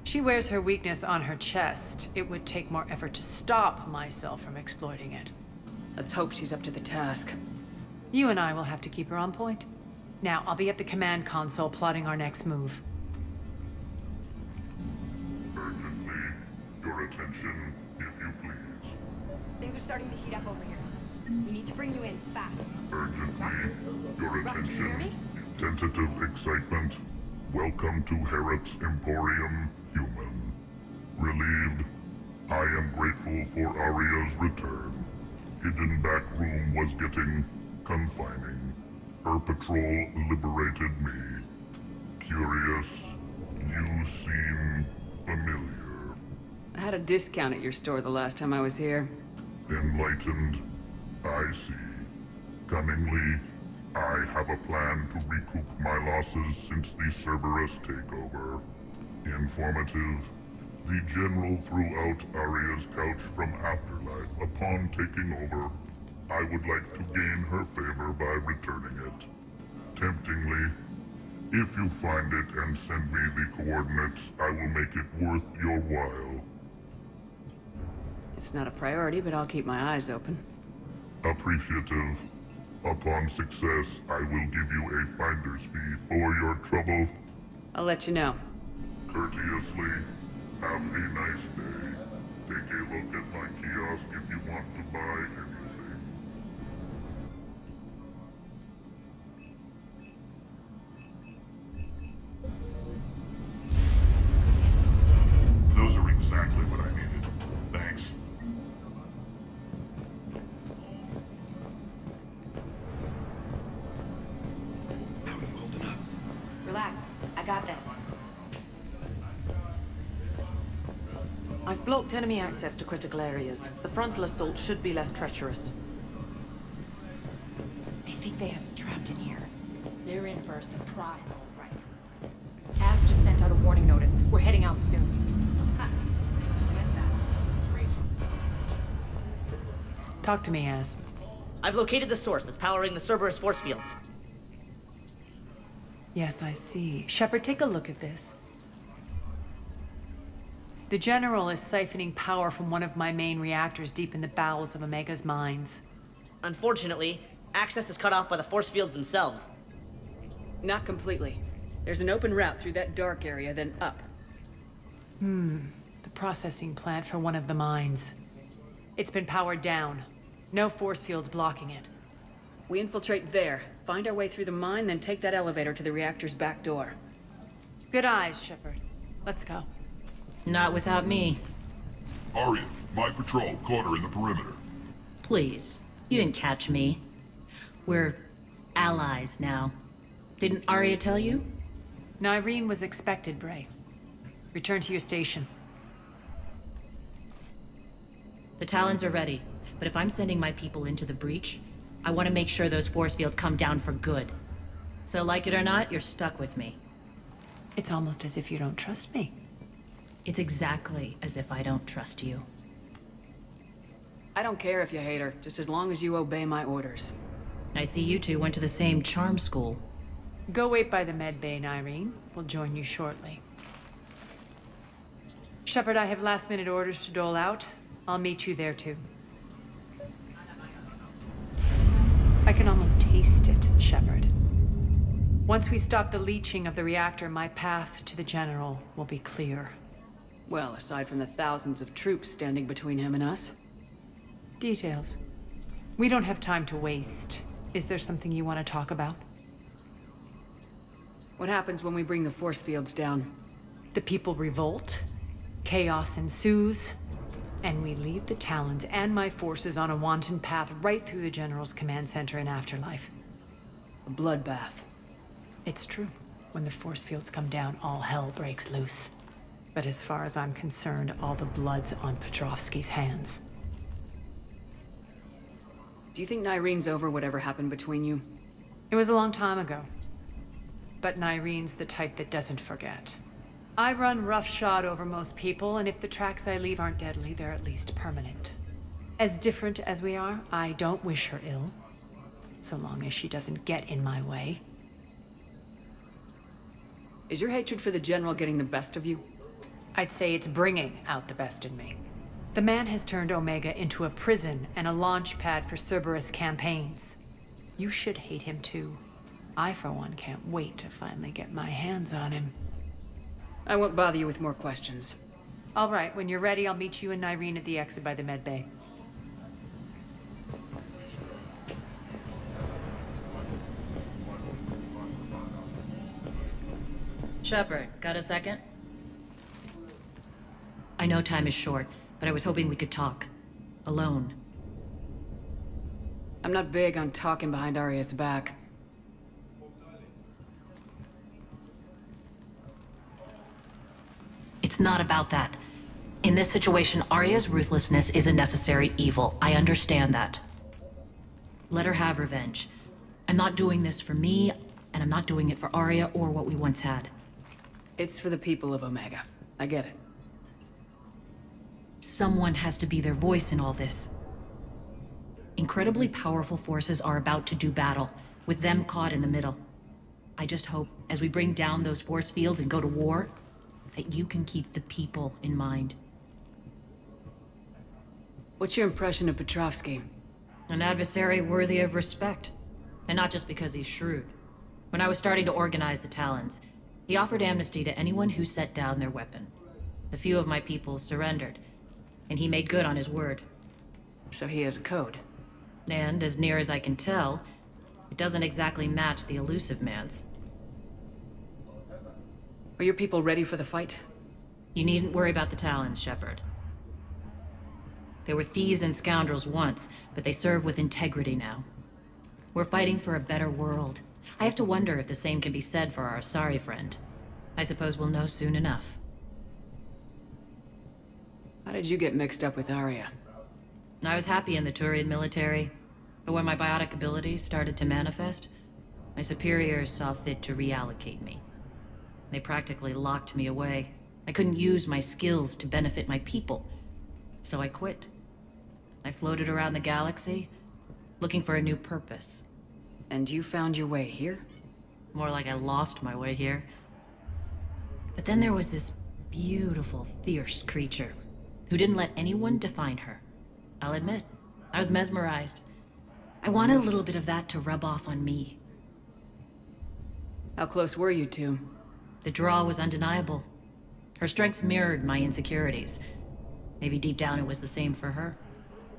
She wears her weakness on her chest. It would take more effort to stop myself from exploiting it. Let's hope she's up to the task. You and I will have to keep her on point. Now, I'll be at the command console plotting our next move. Urgently, your attention, if you please. Things are starting to heat up over here. We need to bring you in fast. Urgently, your Rock, can you hear attention. me? Tentative excitement. Welcome to Harrot's Emporium, human. Relieved, I am grateful for Aria's return. Hidden back room was getting confining. Her patrol liberated me. Curious, you seem familiar. I had a discount at your store the last time I was here. Enlightened, I see. Cunningly, I have a plan to recoup my losses since the Cerberus takeover. Informative, the General threw out Aria's couch from Afterlife upon taking over. I would like to gain her favor by returning it. Temptingly, if you find it and send me the coordinates, I will make it worth your while. It's not a priority, but I'll keep my eyes open. Appreciative. Upon success, I will give you a finder's fee for your trouble. I'll let you know. Courteously, have a nice day. Take a look at my kiosk if you want to buy anything. Those are exactly what I needed. Thanks. How are you holding up? Relax. I got this. I've blocked enemy access to critical areas. The frontal assault should be less treacherous. I think they have us trapped in here. They're in for a surprise, all right. Az just sent out a warning notice. We're heading out soon. Talk to me, Az. I've located the source that's powering the Cerberus force fields. Yes, I see. Shepard, take a look at this. The General is siphoning power from one of my main reactors deep in the bowels of Omega's mines. Unfortunately, access is cut off by the force fields themselves. Not completely. There's an open route through that dark area, then up. The processing plant for one of the mines. It's been powered down. No force fields blocking it. We infiltrate there, find our way through the mine, then take that elevator to the reactor's back door. Good eyes, Shepard. Let's go. Not without me. Arya, my patrol caught her in the perimeter. Please. You didn't catch me. We're allies now. Didn't Arya tell you? Nyreen was expected, Bray. Return to your station. The Talons are ready, but if I'm sending my people into the breach, I want to make sure those force fields come down for good. So like it or not, you're stuck with me. It's almost as if you don't trust me. It's exactly as if I don't trust you. I don't care if you hate her, just as long as you obey my orders. I see you two went to the same charm school. Go wait by the med bay, Nyreen. We'll join you shortly. Shepard, I have last-minute orders to dole out. I'll meet you there, too. waste it, Shepard. Once we stop the leaching of the reactor, my path to the General will be clear. Well, aside from the thousands of troops standing between him and us. Details. We don't have time to waste. Is there something you want to talk about? What happens when we bring the force fields down? The people revolt, chaos ensues, and we lead the Talons and my forces on a wanton path right through the General's command center in Afterlife. A bloodbath. It's true. When the force fields come down, all hell breaks loose. But as far as I'm concerned, all the blood's on Petrovsky's hands. Do you think Nyrene's over whatever happened between you? It was a long time ago. But Nyrene's the type that doesn't forget. I run roughshod over most people, and if the tracks I leave aren't deadly, they're at least permanent. As different as we are, I don't wish her ill. So long as she doesn't get in my way. Is your hatred for the General getting the best of you? I'd say it's bringing out the best in me. The man has turned Omega into a prison and a launch pad for Cerberus campaigns. You should hate him too. I, for one, can't wait to finally get my hands on him. I won't bother you with more questions. All right, when you're ready, I'll meet you and Nyrene at the exit by the med bay. Shepard, got a second? I know time is short, but I was hoping we could talk. Alone. I'm not big on talking behind Arya's back. It's not about that. In this situation, Arya's ruthlessness is a necessary evil. I understand that. Let her have revenge. I'm not doing this for me, and I'm not doing it for Arya or what we once had. It's for the people of Omega. I get it. Someone has to be their voice in all this. Incredibly powerful forces are about to do battle, with them caught in the middle. I just hope, as we bring down those force fields and go to war, that you can keep the people in mind. What's your impression of Petrovsky? An adversary worthy of respect. And not just because he's shrewd. When I was starting to organize the Talons, he offered amnesty to anyone who set down their weapon. A few of my people surrendered, and he made good on his word. So he has a code. And, as near as I can tell, it doesn't exactly match the elusive man's. Are your people ready for the fight? You needn't worry about the Talons, Shepard. They were thieves and scoundrels once, but they serve with integrity now. We're fighting for a better world. I have to wonder if the same can be said for our Asari friend. I suppose we'll know soon enough. How did you get mixed up with Arya? I was happy in the Turian military, but when my biotic abilities started to manifest, my superiors saw fit to reallocate me. They practically locked me away. I couldn't use my skills to benefit my people, so I quit. I floated around the galaxy, looking for a new purpose. And you found your way here? More like I lost my way here. But then there was this beautiful, fierce creature who didn't let anyone define her. I'll admit, I was mesmerized. I wanted a little bit of that to rub off on me. How close were you two? The draw was undeniable. Her strengths mirrored my insecurities. Maybe deep down it was the same for her.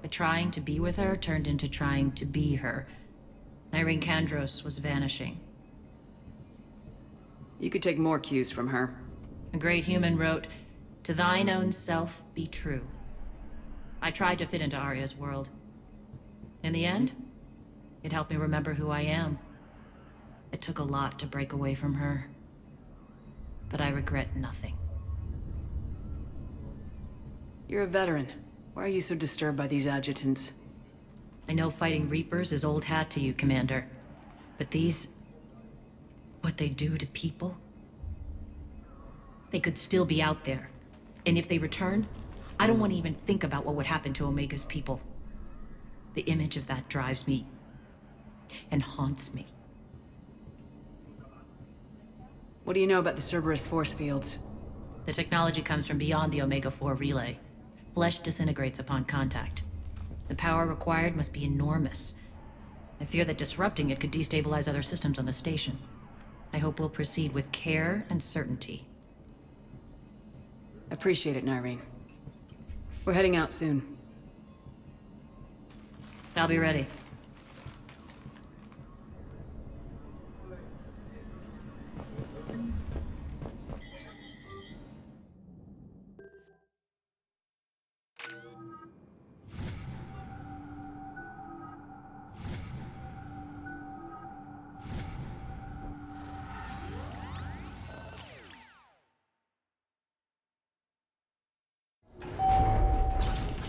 But trying to be with her turned into trying to be her. Nyrene Kandros was vanishing. You could take more cues from her. A great human wrote, "To thine own self be true." I tried to fit into Arya's world. In the end, it helped me remember who I am. It took a lot to break away from her. But I regret nothing. You're a veteran. Why are you so disturbed by these adjutants? I know fighting Reapers is old hat to you, Commander. But these... what they do to people? They could still be out there. And if they return, I don't want to even think about what would happen to Omega's people. The image of that drives me and haunts me. What do you know about the Cerberus force fields? The technology comes from beyond the Omega-4 relay. Flesh disintegrates upon contact. The power required must be enormous. I fear that disrupting it could destabilize other systems on the station. I hope we'll proceed with care and certainty. Appreciate it, Nyreen. We're heading out soon. I'll be ready.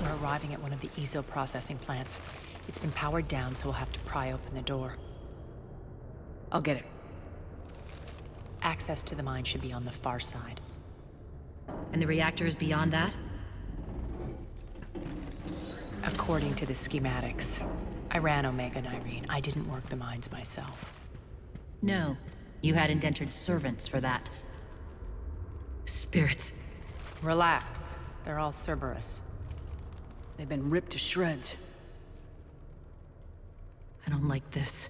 We're arriving at one of the ESO processing plants. It's been powered down, so we'll have to pry open the door. I'll get it. Access to the mine should be on the far side. And the reactor is beyond that? According to the schematics. I ran Omega, Nyreen. I didn't work the mines myself. No. You had indentured servants for that. Spirits. Relax. They're all Cerberus. They've been ripped to shreds. I don't like this.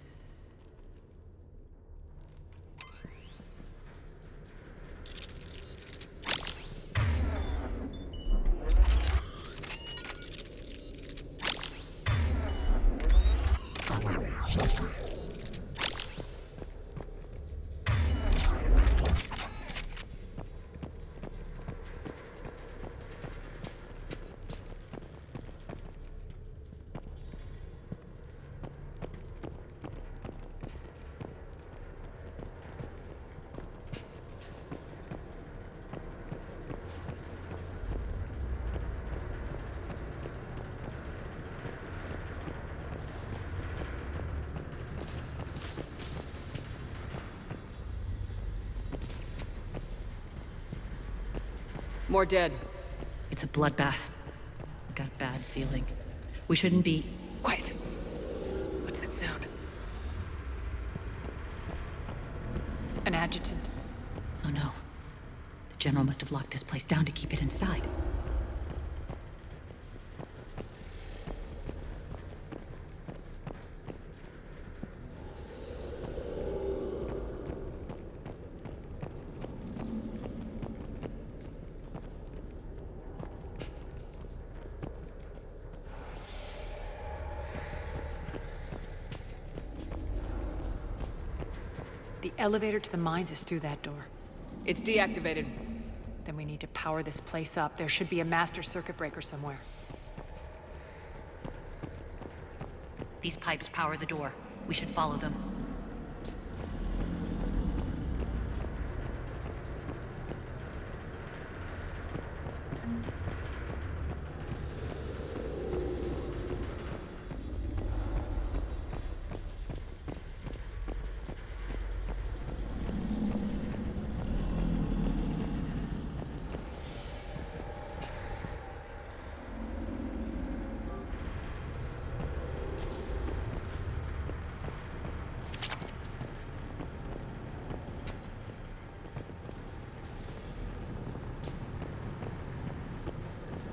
More dead. It's a bloodbath. I got a bad feeling. We shouldn't be... Quiet! What's that sound? An adjutant. Oh no. The General must have locked this place down to keep it inside. The elevator to the mines is through that door. It's deactivated. Then we need to power this place up. There should be a master circuit breaker somewhere. These pipes power the door. We should follow them.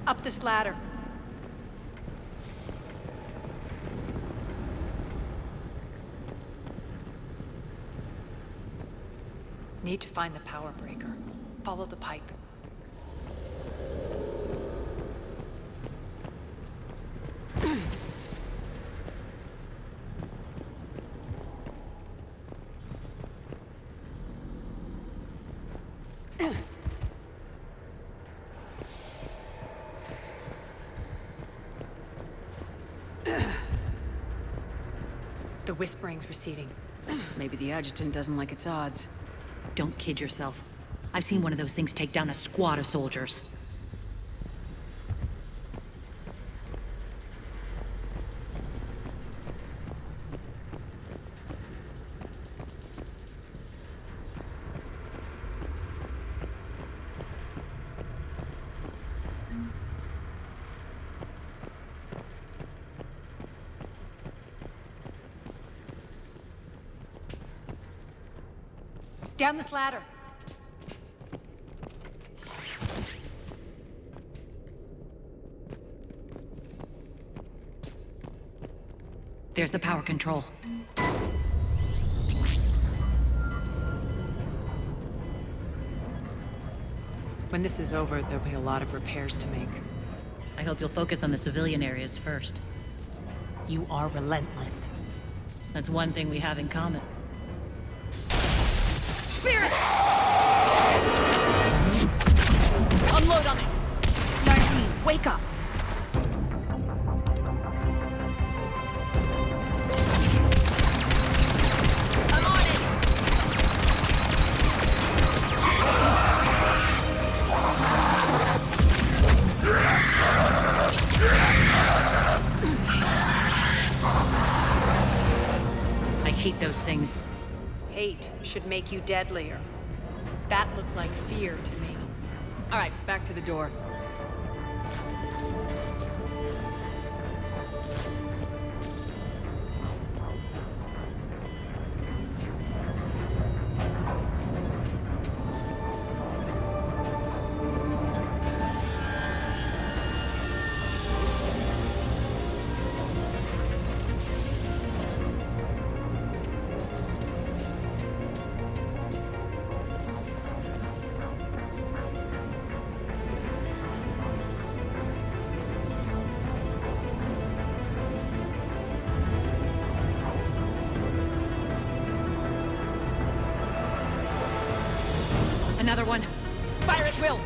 Up this ladder. Need to find the power breaker. Follow the pipe. The whispering's receding. Maybe the adjutant doesn't like its odds. Don't kid yourself. I've seen one of those things take down a squad of soldiers. Down this ladder. There's the power control. When this is over, there'll be a lot of repairs to make. I hope you'll focus on the civilian areas first. You are relentless. That's one thing we have in common. Spirit! Unload on it! Nardine, wake up! I'm on it! I hate those things. Hate should make you deadlier. That looked like fear to me. All right, back to the door. Another one. Fire at will!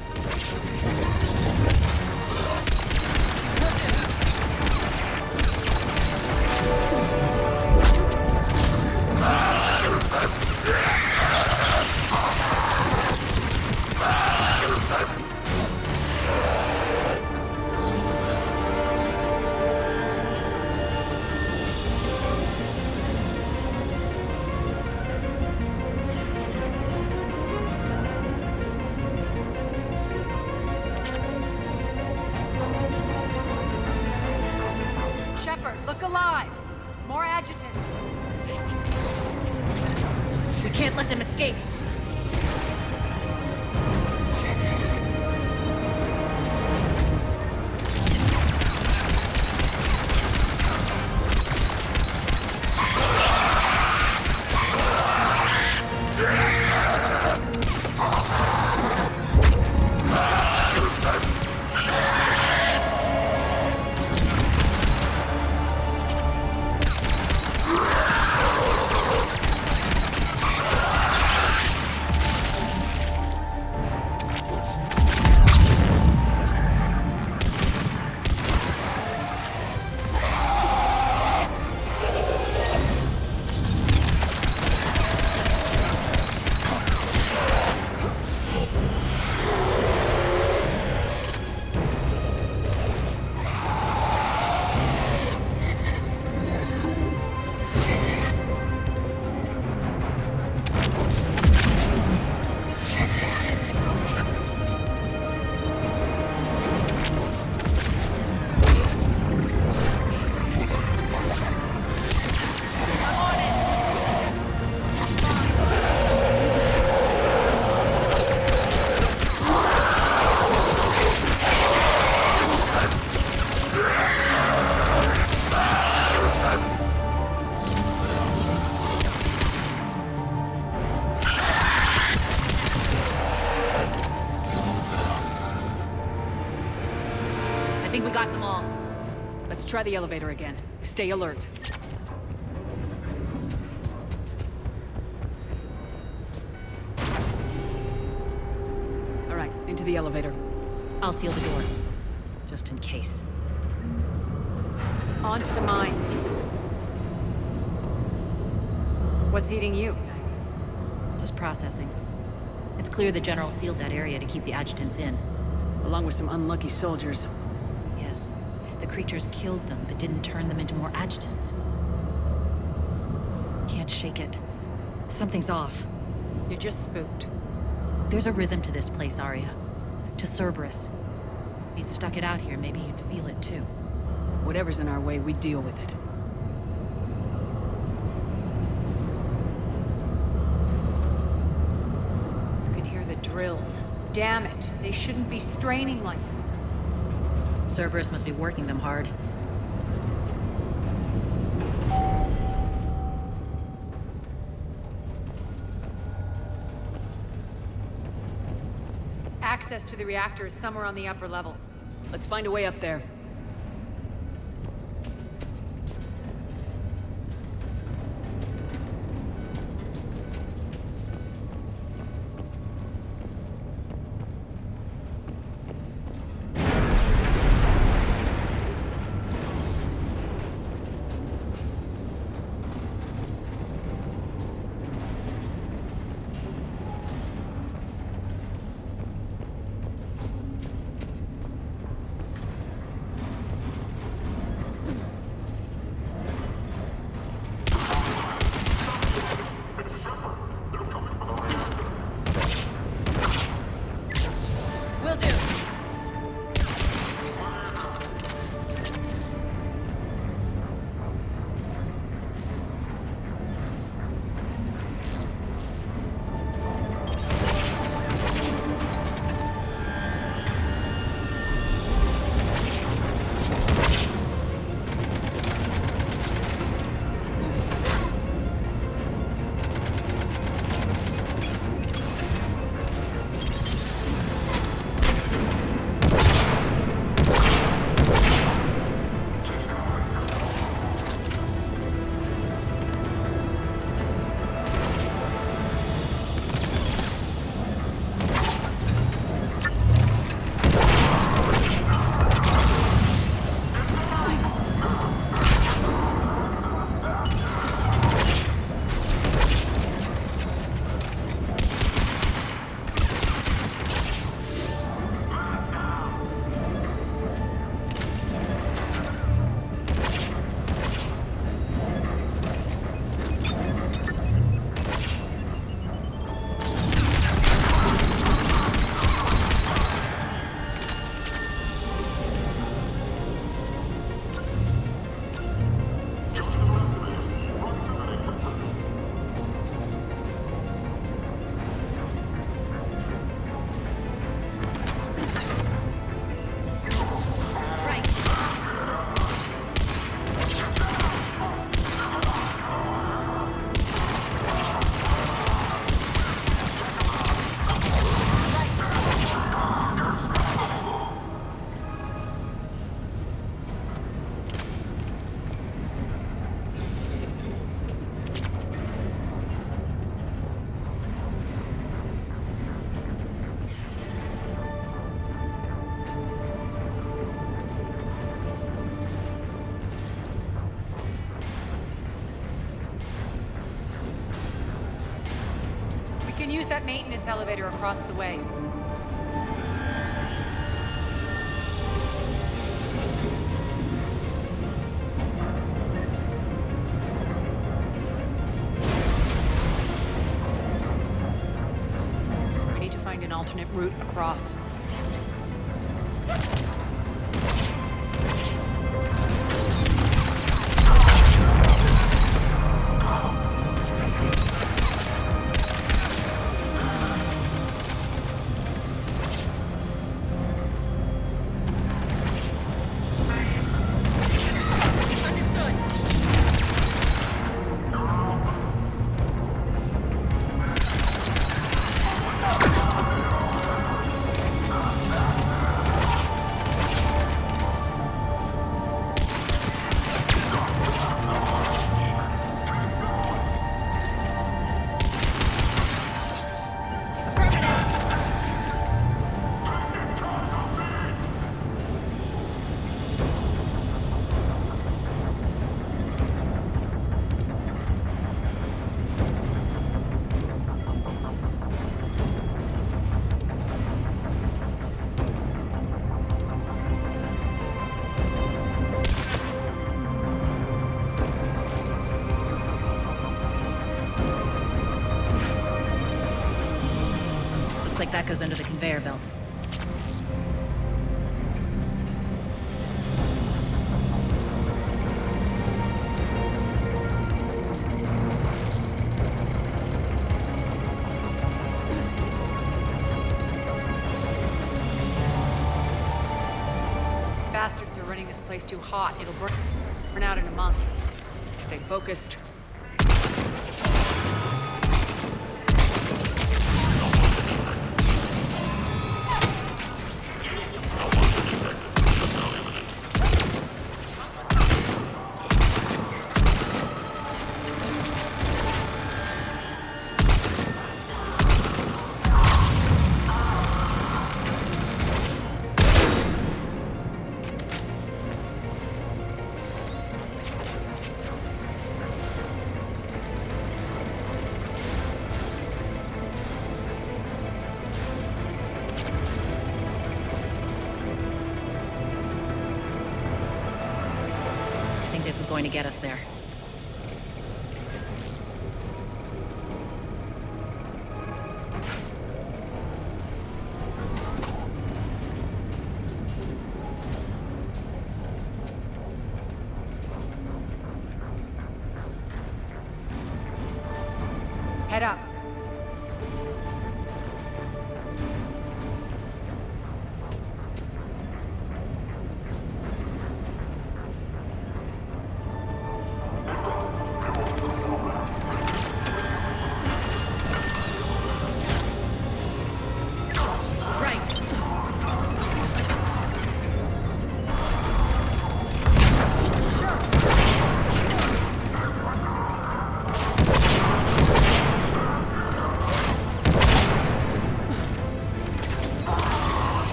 Look alive! More adjutants! We can't let them escape! I think we got them all. Let's try the elevator again. Stay alert. All right, into the elevator. I'll seal the door. Just in case. On to the mines. What's eating you? Just processing. It's clear the General sealed that area to keep the adjutants in. Along with some unlucky soldiers. Yes. The creatures killed them, but didn't turn them into more adjutants. Can't shake it. Something's off. You're just spooked. There's a rhythm to this place, Arya. To Cerberus. If you'd stuck it out here, maybe you'd feel it too. Whatever's in our way, we deal with it. You can hear the drills. Damn it, they shouldn't be straining like that. Cerberus must be working them hard. access to the reactor is somewhere on the upper level. Let's find a way up there. We can use that maintenance elevator across the way. We need to find an alternate route across. Looks like that goes under the conveyor belt. Bastards are running this place too hot. It'll burn out in a month. Stay focused. going to get us there. Head up.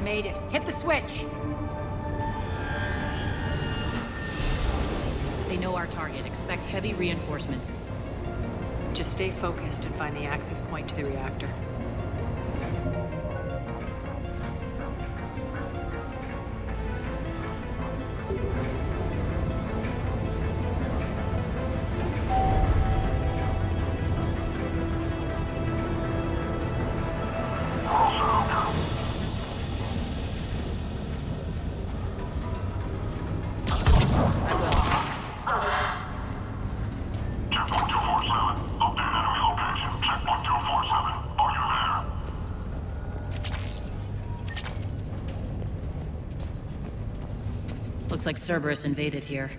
Made it. Hit the switch! They know our target. Expect heavy reinforcements. Just stay focused and find the access point to the reactor. Looks like Cerberus invaded here.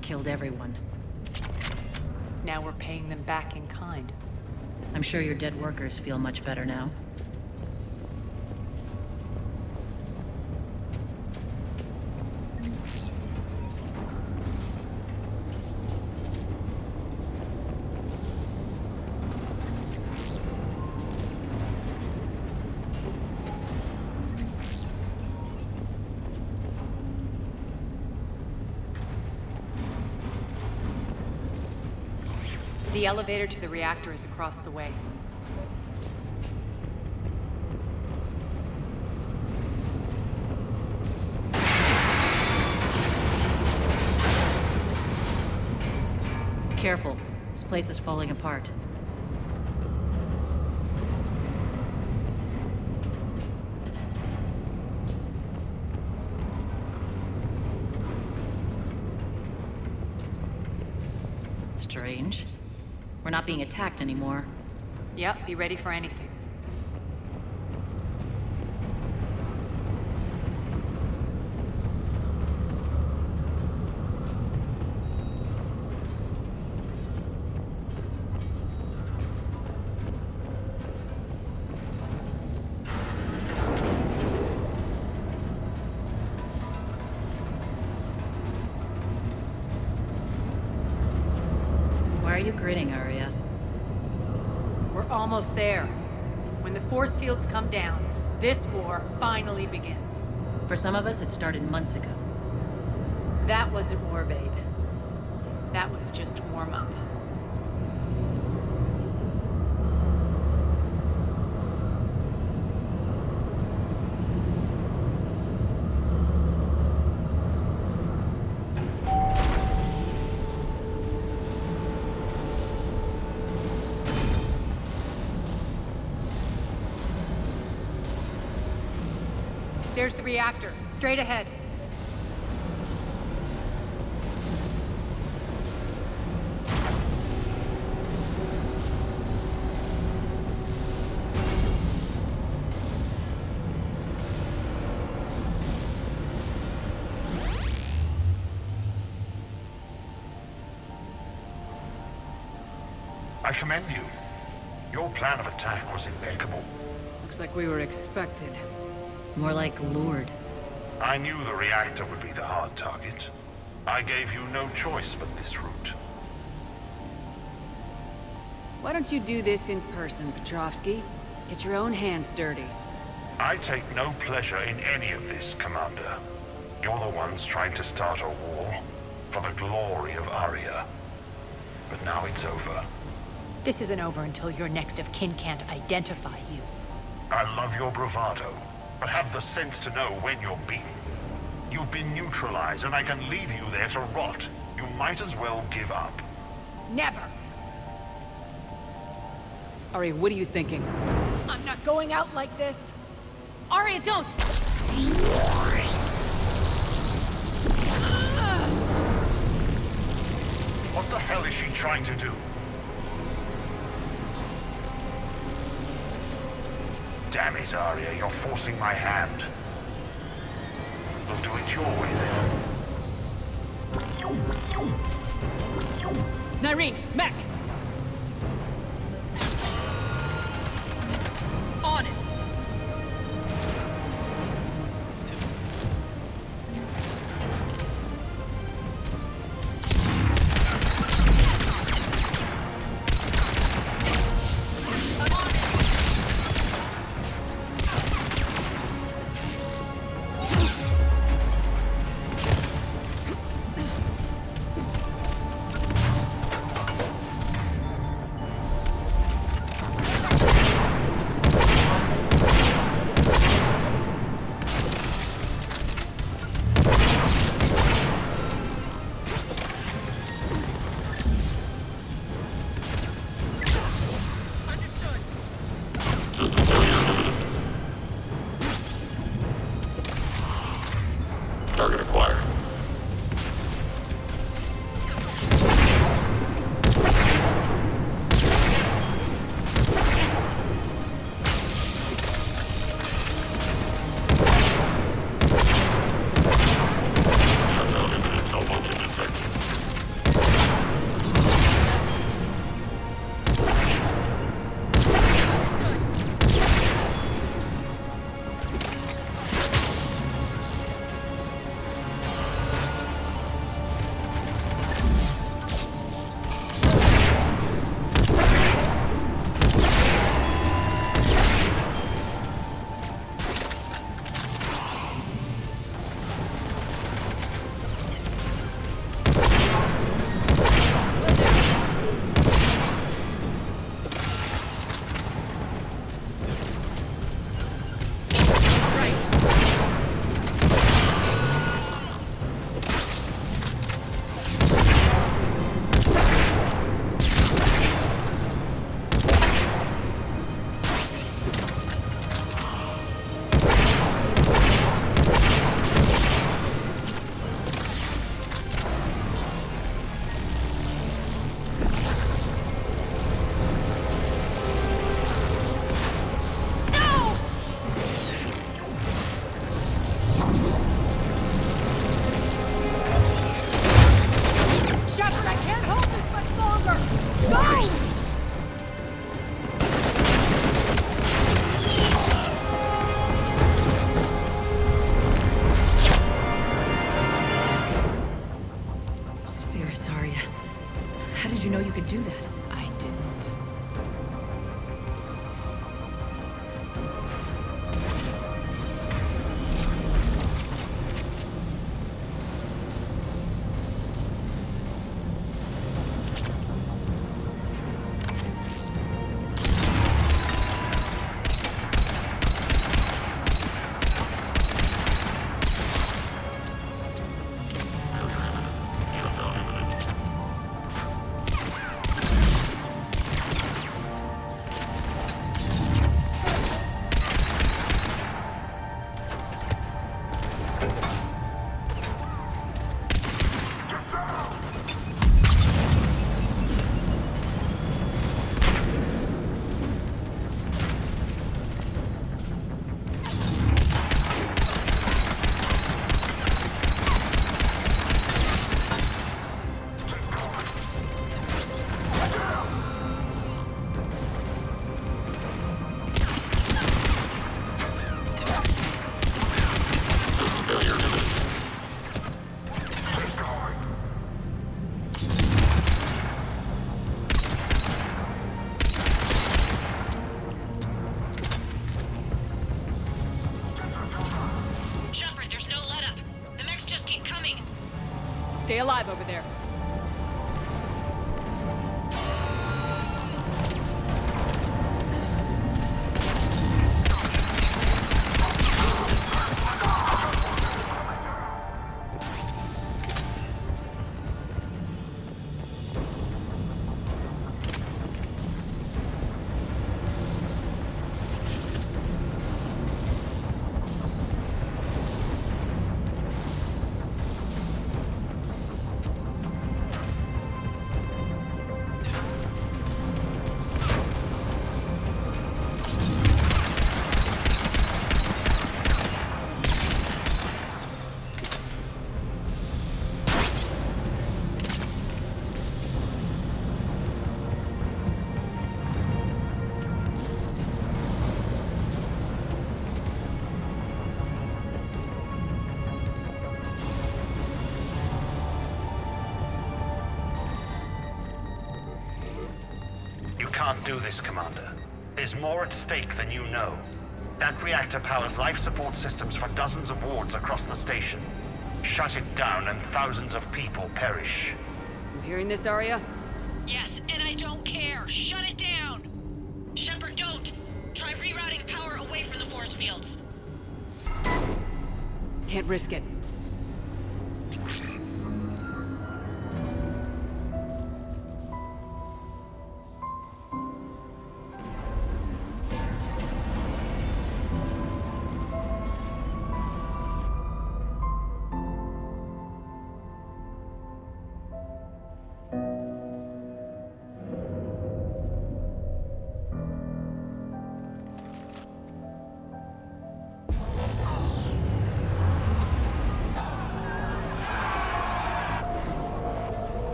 Killed everyone. Now we're paying them back in kind. I'm sure your dead workers feel much better now. The elevator to the reactor is across the way. Careful. This place is falling apart. Strange. We're not being attacked anymore. Yep, be ready for anything. Why are you grinning, Arya? We're almost there. When the force fields come down, This war finally begins. For some of us, it started months ago. That wasn't war, babe. That was just warm-up. There's the reactor. Straight ahead. I commend you. Your plan of attack was impeccable. Looks like we were expected. More like lured. I knew the reactor would be the hard target. I gave you no choice but this route. Why don't you do this in person, Petrovsky? Get your own hands dirty. I take no pleasure in any of this, Commander. You're the ones trying to start a war for the glory of Aria. But now it's over. This isn't over until your next of kin can't identify you. I love your bravado, but have the sense to know when you're beaten. You've been neutralized, and I can leave you there to rot. You might as well give up. Never! Ari, what are you thinking? I'm not going out like this! Arya, don't! What the hell is she trying to do? Damn it, Arya, you're forcing my hand. We'll do it your way then. Nyreen, Max! On it! alive over there. Can't do this, Commander. There's more at stake than you know. That reactor powers life support systems for dozens of wards across the station. Shut it down and thousands of people perish. You hearing this, Arya? Yes, and I don't care. Shut it down! Shepard, don't! Try rerouting power away from the force fields. Can't risk it.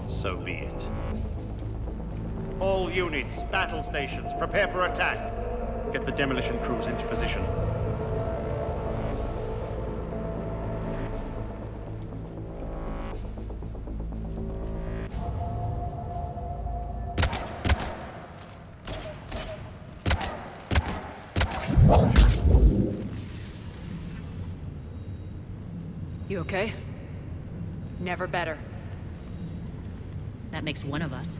So be it. All units, battle stations, prepare for attack. Get the demolition crews into position. You okay? Never better. That makes one of us.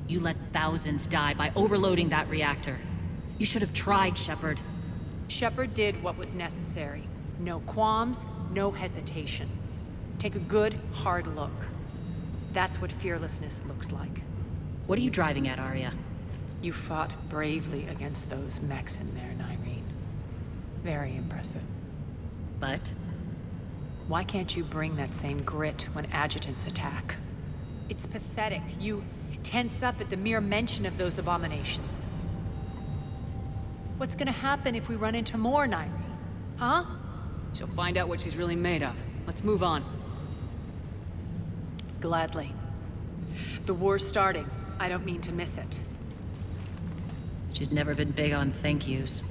You let thousands die by overloading that reactor. You should have tried, Shepard. Shepard did what was necessary. No qualms, no hesitation. Take a good, hard look. That's what fearlessness looks like. What are you driving at, Arya? You fought bravely against those mechs in there, Nyreen. Very impressive. But? Why can't you bring that same grit when adjutants attack? It's pathetic. You tense up at the mere mention of those abominations. What's gonna happen if we run into more, Nyreen? Huh? She'll find out what she's really made of. Let's move on. Gladly. The war's starting. I don't mean to miss it. She's never been big on thank yous.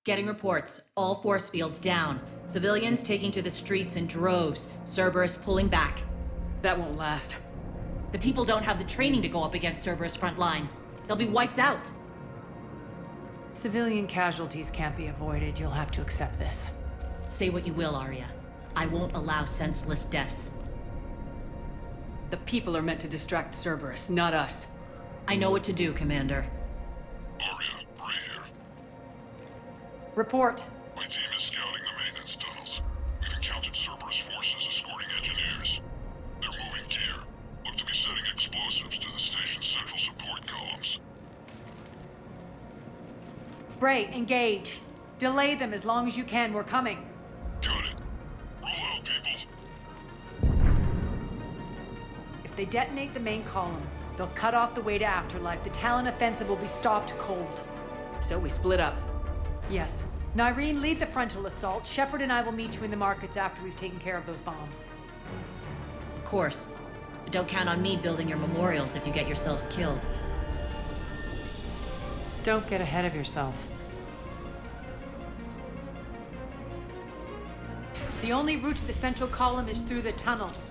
Getting reports. All force fields down. Civilians taking to the streets in droves. Cerberus pulling back. That won't last. The people don't have the training to go up against Cerberus front lines. They'll be wiped out. Civilian casualties can't be avoided. You'll have to accept this. Say what you will, Arya. I won't allow senseless deaths. The people are meant to distract Cerberus, not us. I know what to do, Commander. Arya, Bray here. Report. My team is scouting the maintenance tunnels. We've encountered Cerberus forces escorting engineers. They're moving gear. Look to be setting explosives to the station's central support columns. Bray, engage. Delay them as long as you can. We're coming. Got it. Roll out, people. If they detonate the main column, they'll cut off the way to Afterlife. The Talon offensive will be stopped cold. So we split up. Yes. Nyreen, lead the frontal assault. Shepard and I will meet you in the markets after we've taken care of those bombs. Of course. But don't count on me building your memorials if you get yourselves killed. Don't get ahead of yourself. The only route to the central column is through the tunnels.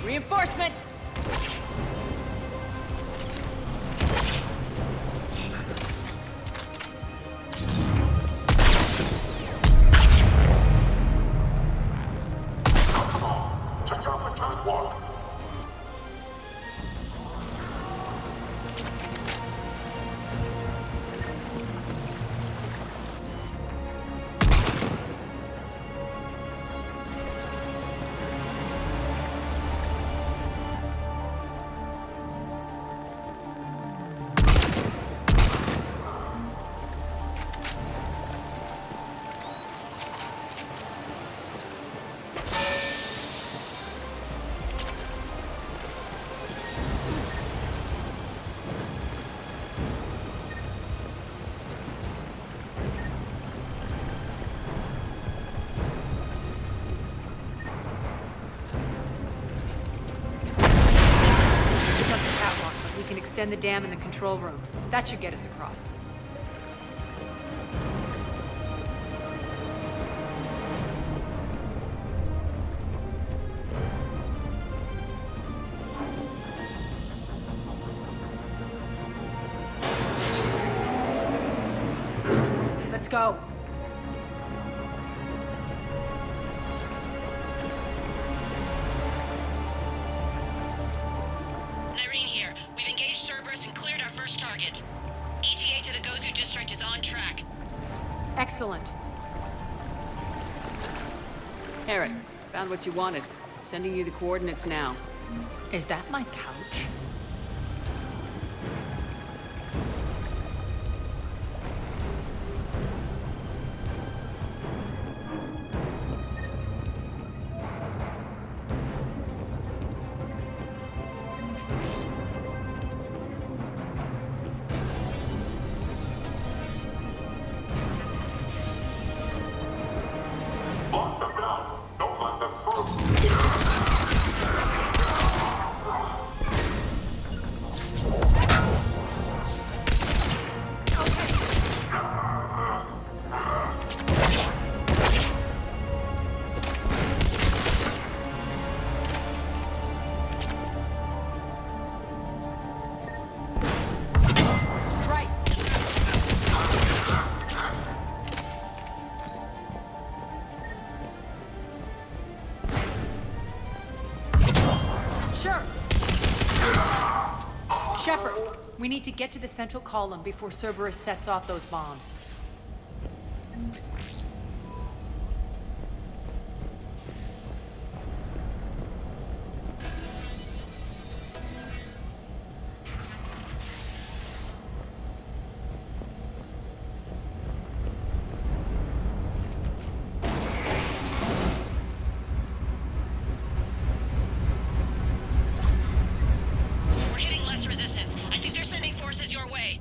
Reinforcements! Extend the dam in the control room. That should get us across. Let's go. Irene here. We've engaged Cerberus and cleared our first target. ETA to the Gozu district is on track. Excellent. Eric, found what you wanted. Sending you the coordinates now. Is that my couch? Shepard, we need to get to the central column before Cerberus sets off those bombs. We're hitting less resistance. I think they're sending forces your way.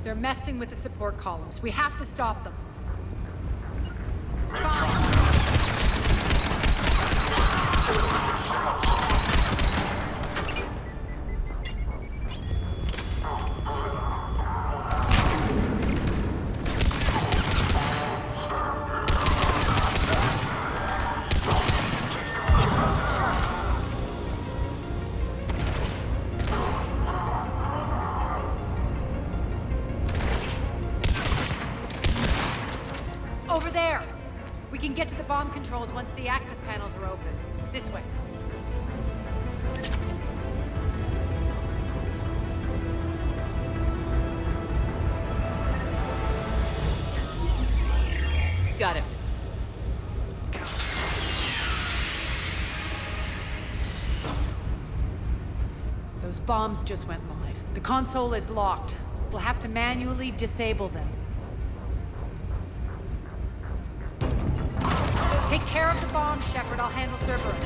They're messing with the support columns. We have to stop them. Over there! We can get to the bomb controls once the access panels are open. This way. Got him. Those bombs just went live. The console is locked. We'll have to manually disable them. Take care of the bombs, Shepard. I'll handle Cerberus.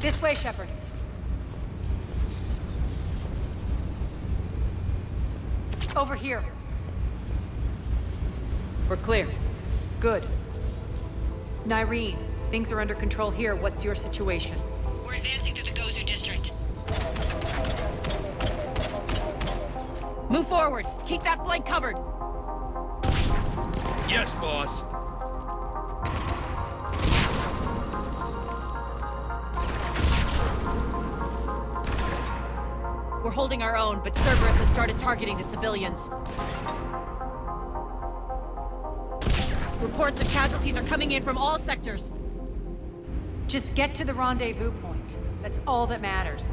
This way, Shepard. Over here. We're clear. Good. Nyreen, things are under control here. What's your situation? We're advancing through the Gozu district. Move forward. Keep that flank covered. Yes, boss. We're holding our own, but Cerberus has started targeting the civilians. Reports of casualties are coming in from all sectors. Just get to the rendezvous point. That's all that matters.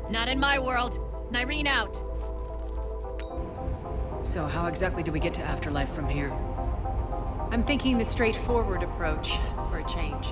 Not in my world. Nyreen out. So how exactly do we get to Afterlife from here? I'm thinking the straightforward approach for a change.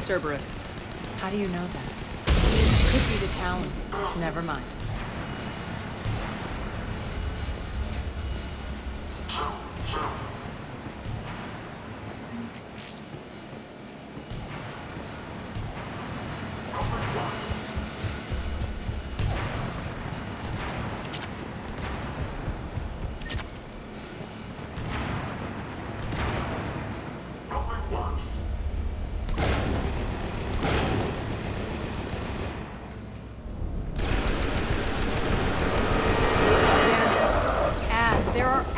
Cerberus. How do you know that? Could be the Talons. Never mind.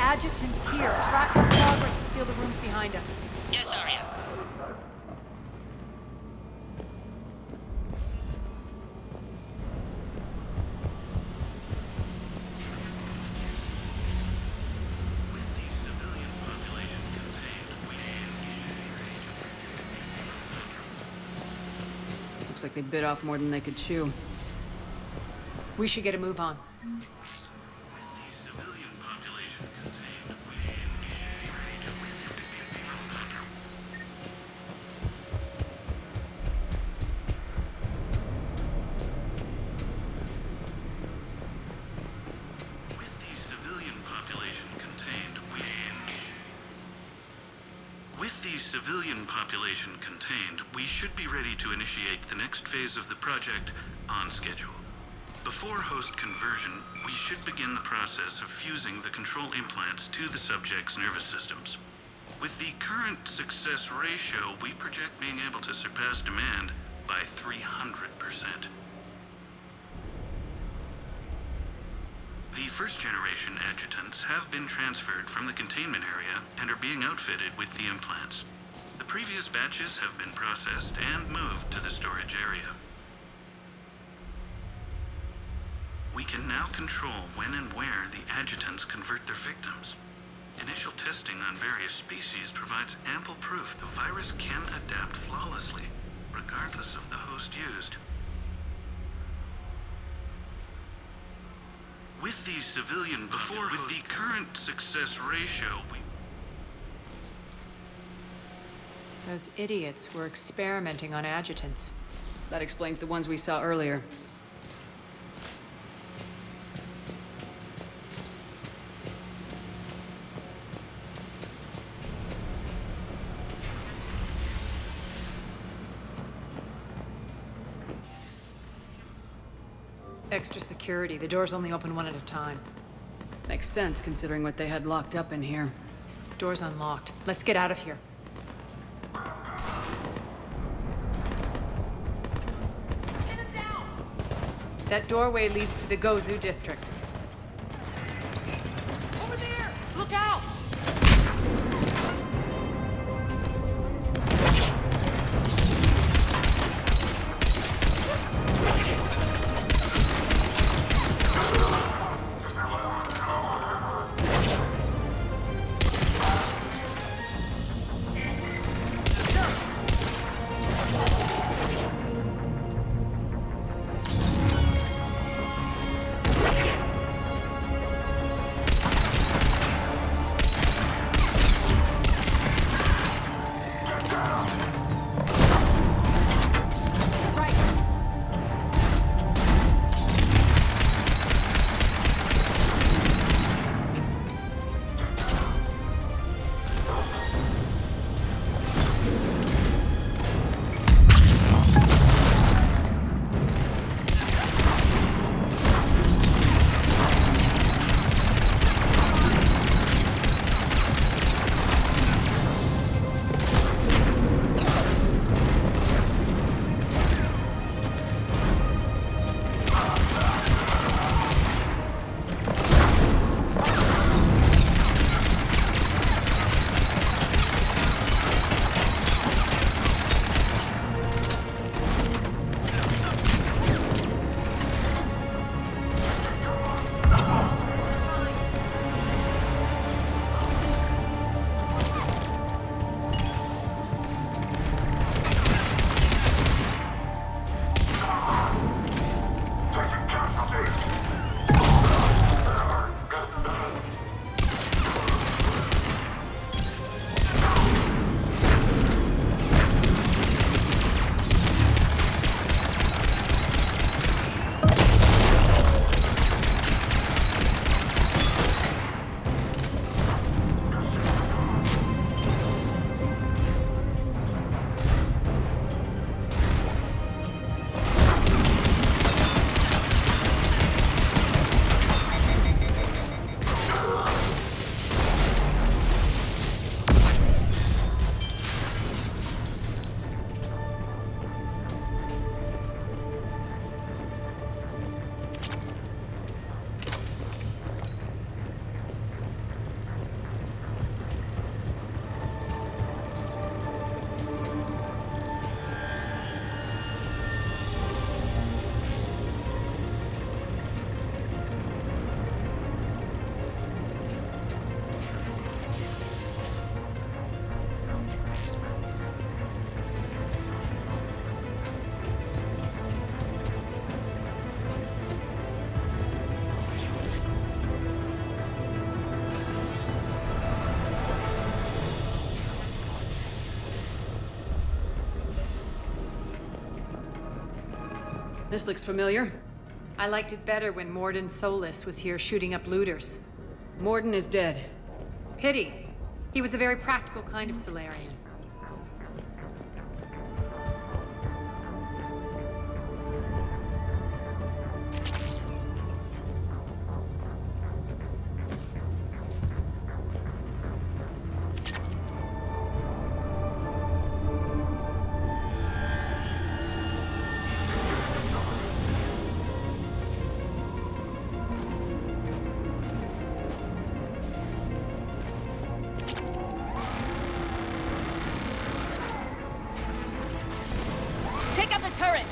Adjutants here. Track your progress and seal the rooms behind us. Yes, Arya. Looks like they bit off more than they could chew. We should get a move on. Civilian population contained, we should be ready to initiate the next phase of the project on schedule. Before host conversion, we should begin the process of fusing the control implants to the subject's nervous systems. With the current success ratio, we project being able to surpass demand by 300%. The first-generation adjutants have been transferred from the containment area and are being outfitted with the implants. The previous batches have been processed and moved to the storage area. We can now control when and where the adjutants convert their victims. Initial testing on various species provides ample proof the virus can adapt flawlessly, regardless of the host used. With the civilian with the current success ratio, Those idiots were experimenting on adjutants. That explains the ones we saw earlier. Extra security. The doors only open one at a time. Makes sense, considering what they had locked up in here. Door's unlocked. Let's get out of here. That doorway leads to the Gozu district. Over there! Look out! This looks familiar. I liked it better when Morden Solis was here shooting up looters. Morden is dead. Pity. He was a very practical kind of Solarian. Take out the turret!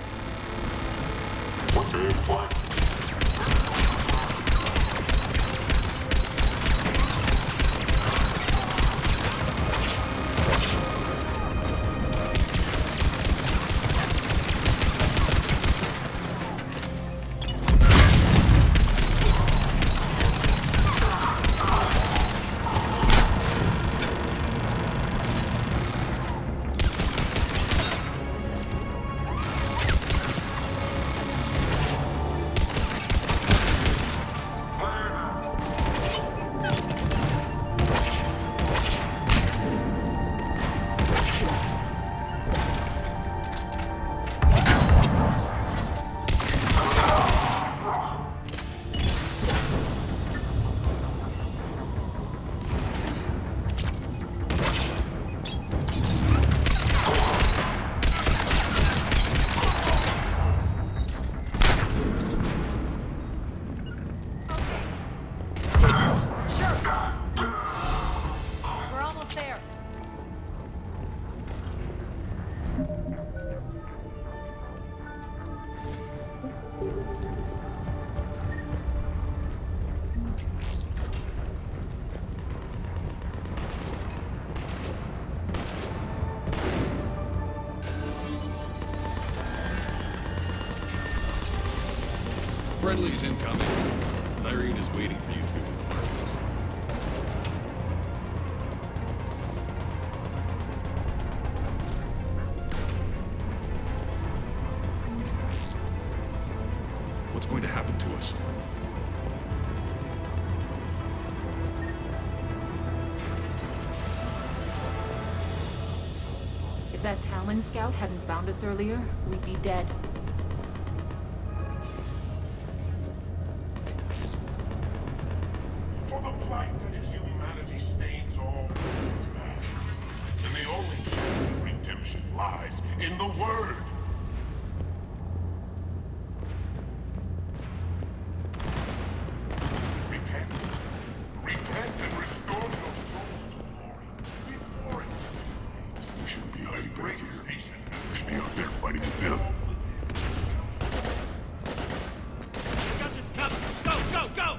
We're almost there. Friendly's incoming. Irene is waiting for you two. What's going to happen to us? If that Talon scout hadn't found us earlier, we'd be dead. For the plight that is humanity stains all things man. And the only chance of redemption lies in the Word. Repent. Repent and restore your souls to glory before it is too late. We shouldn't be hiding back here. Station We should be out there fighting with them. We got this covered. Go, go, go!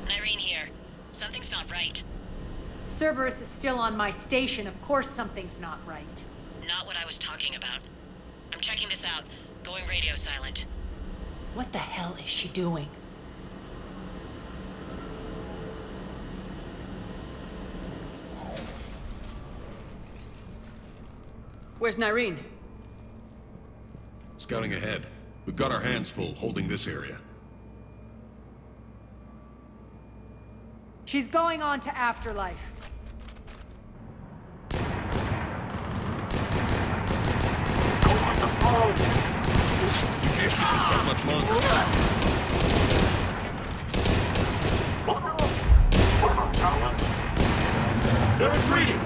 Irene here. Something's not right. Cerberus is still on my station. Of course something's not right. Not what I was talking about. I'm checking this out. Going radio silent. What the hell is she doing? Where's Nyreen? Scouting ahead. We've got our hands full holding this area. She's going on to Afterlife. We can't keep this up much longer. They're retreating!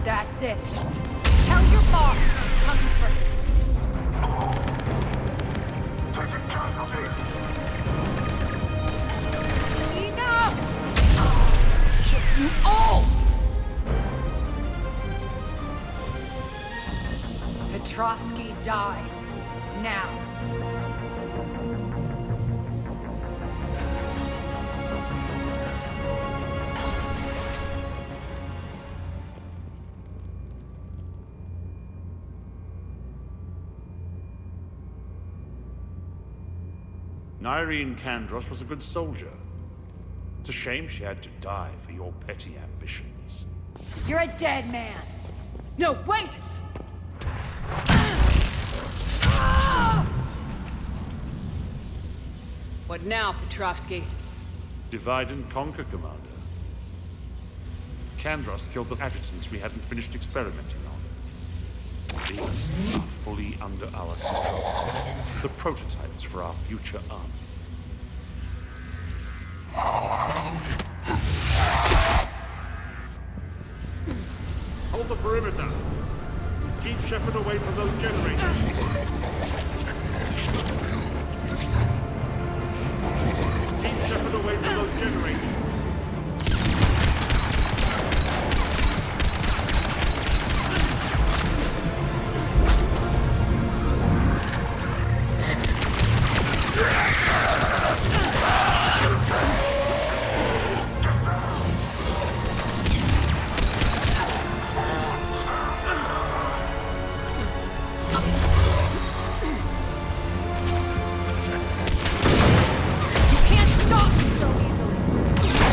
That's it. Tell your boss I'm coming for him. Taking casualties. Enough! Kill you all! Petrovsky dies. Now. Irene Kandros was a good soldier. It's a shame she had to die for your petty ambitions. You're a dead man. No, wait! What now, Petrovsky? Divide and conquer, Commander. Kandros killed the adjutants we hadn't finished experimenting on. These are fully under our control. The prototypes for our future army. Hold the perimeter. Keep Shepard away from those generators. Keep Shepard away from those generators. You can't stop me so easily!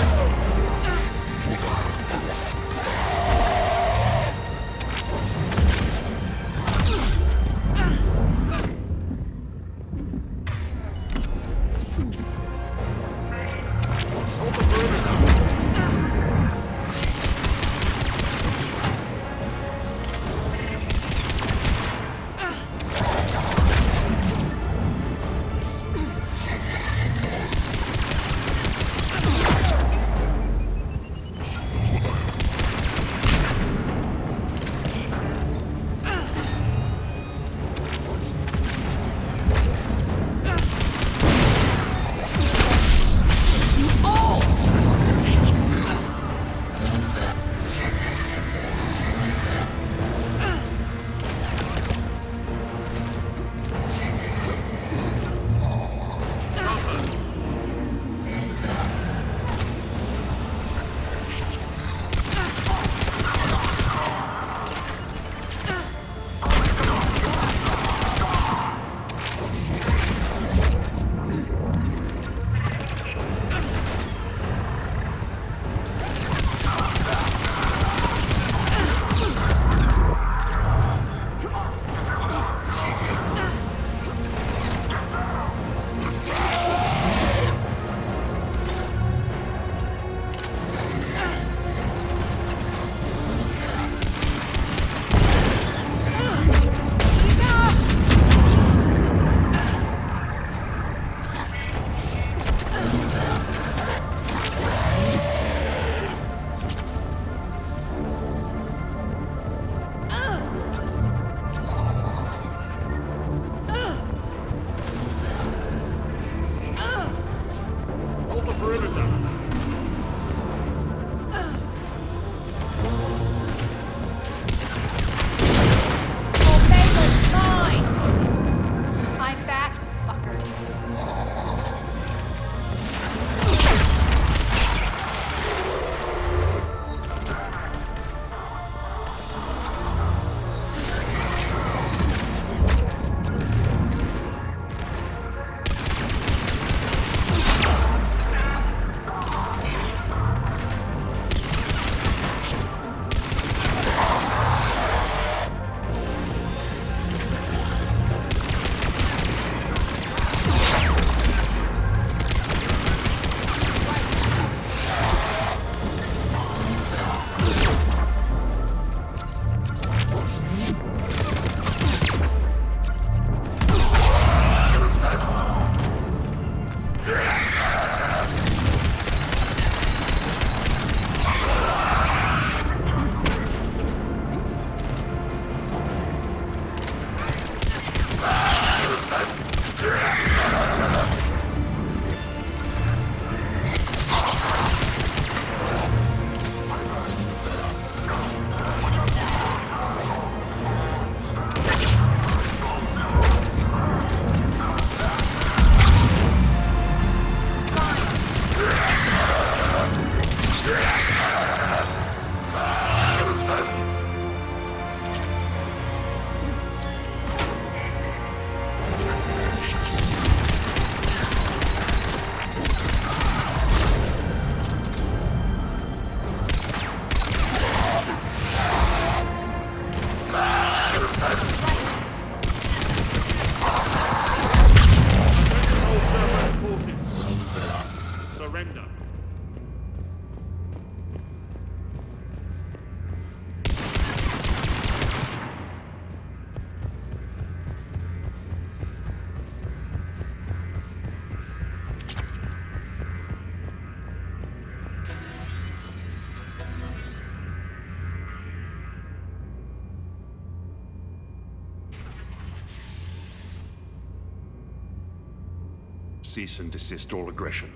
Cease and desist all aggression.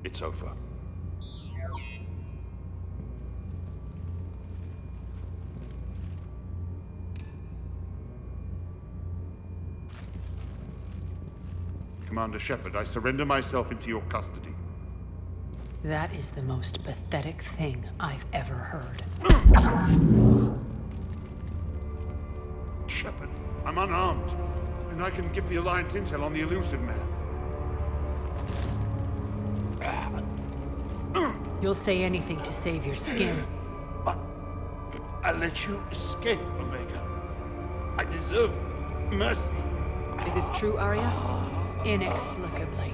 It's over. Commander Shepard, I surrender myself into your custody. That is the most pathetic thing I've ever heard. Shepard, I'm unarmed, and I can give the Alliance intel on the elusive man. You'll say anything to save your skin. But I let you escape, Omega. I deserve mercy. Is this true, Arya? Inexplicably.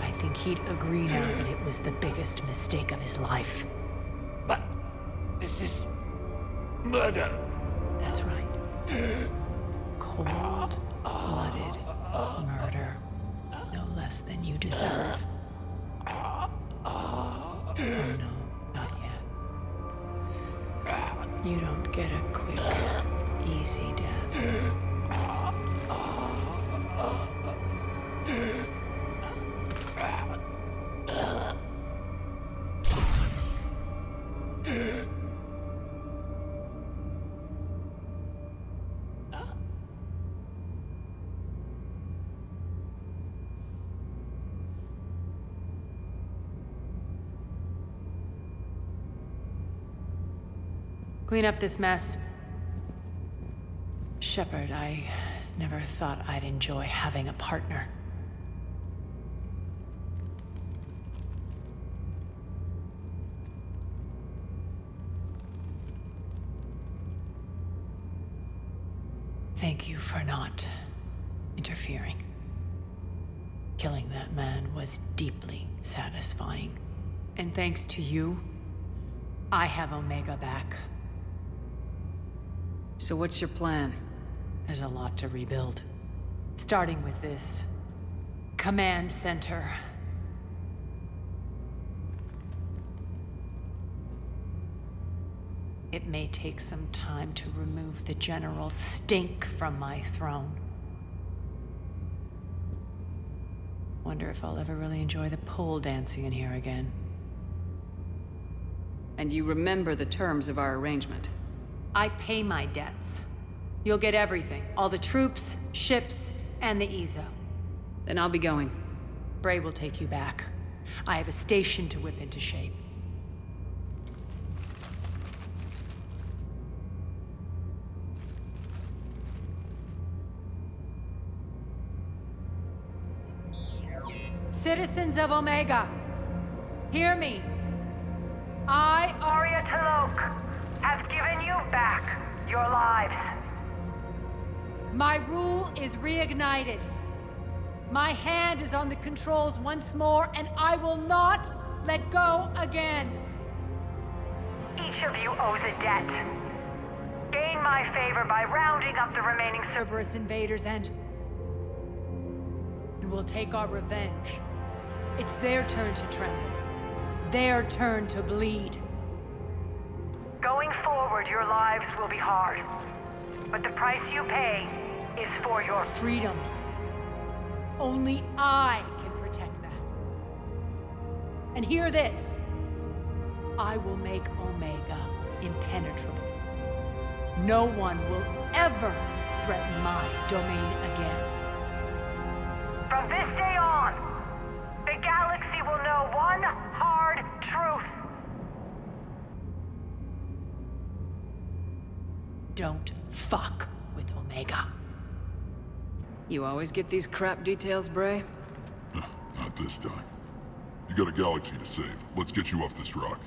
I think he'd agree now that it was the biggest mistake of his life. But this is murder. That's right. Cold-blooded murder. No less than you deserve. Oh no, not yet. You don't get a quick, easy death. Clean up this mess. Shepard, I never thought I'd enjoy having a partner. Thank you for not interfering. Killing that man was deeply satisfying. And thanks to you, I have Omega back. So what's your plan? There's a lot to rebuild. Starting with this command center. It may take some time to remove the general stink from my throne. Wonder if I'll ever really enjoy the pole dancing in here again. And you remember the terms of our arrangement? I pay my debts. You'll get everything. All the troops, ships, and the Ezo. Then I'll be going. Bray will take you back. I have a station to whip into shape. Citizens of Omega, hear me. I, Arya T'Loak, have given you back your lives. My rule is reignited. My hand is on the controls once more, and I will not let go again. Each of you owes a debt. Gain my favor by rounding up the remaining Cerberus invaders and we'll take our revenge. It's their turn to tremble. Their turn to bleed. Going forward, your lives will be hard. But the price you pay is for your freedom. Only I can protect that. And hear this. I will make Omega impenetrable. No one will ever threaten my domain again. From this day on, the galaxy will know one hard truth. Don't fuck with Omega. You always get these crap details, Bray? Not this time. You got a galaxy to save. Let's get you off this rock.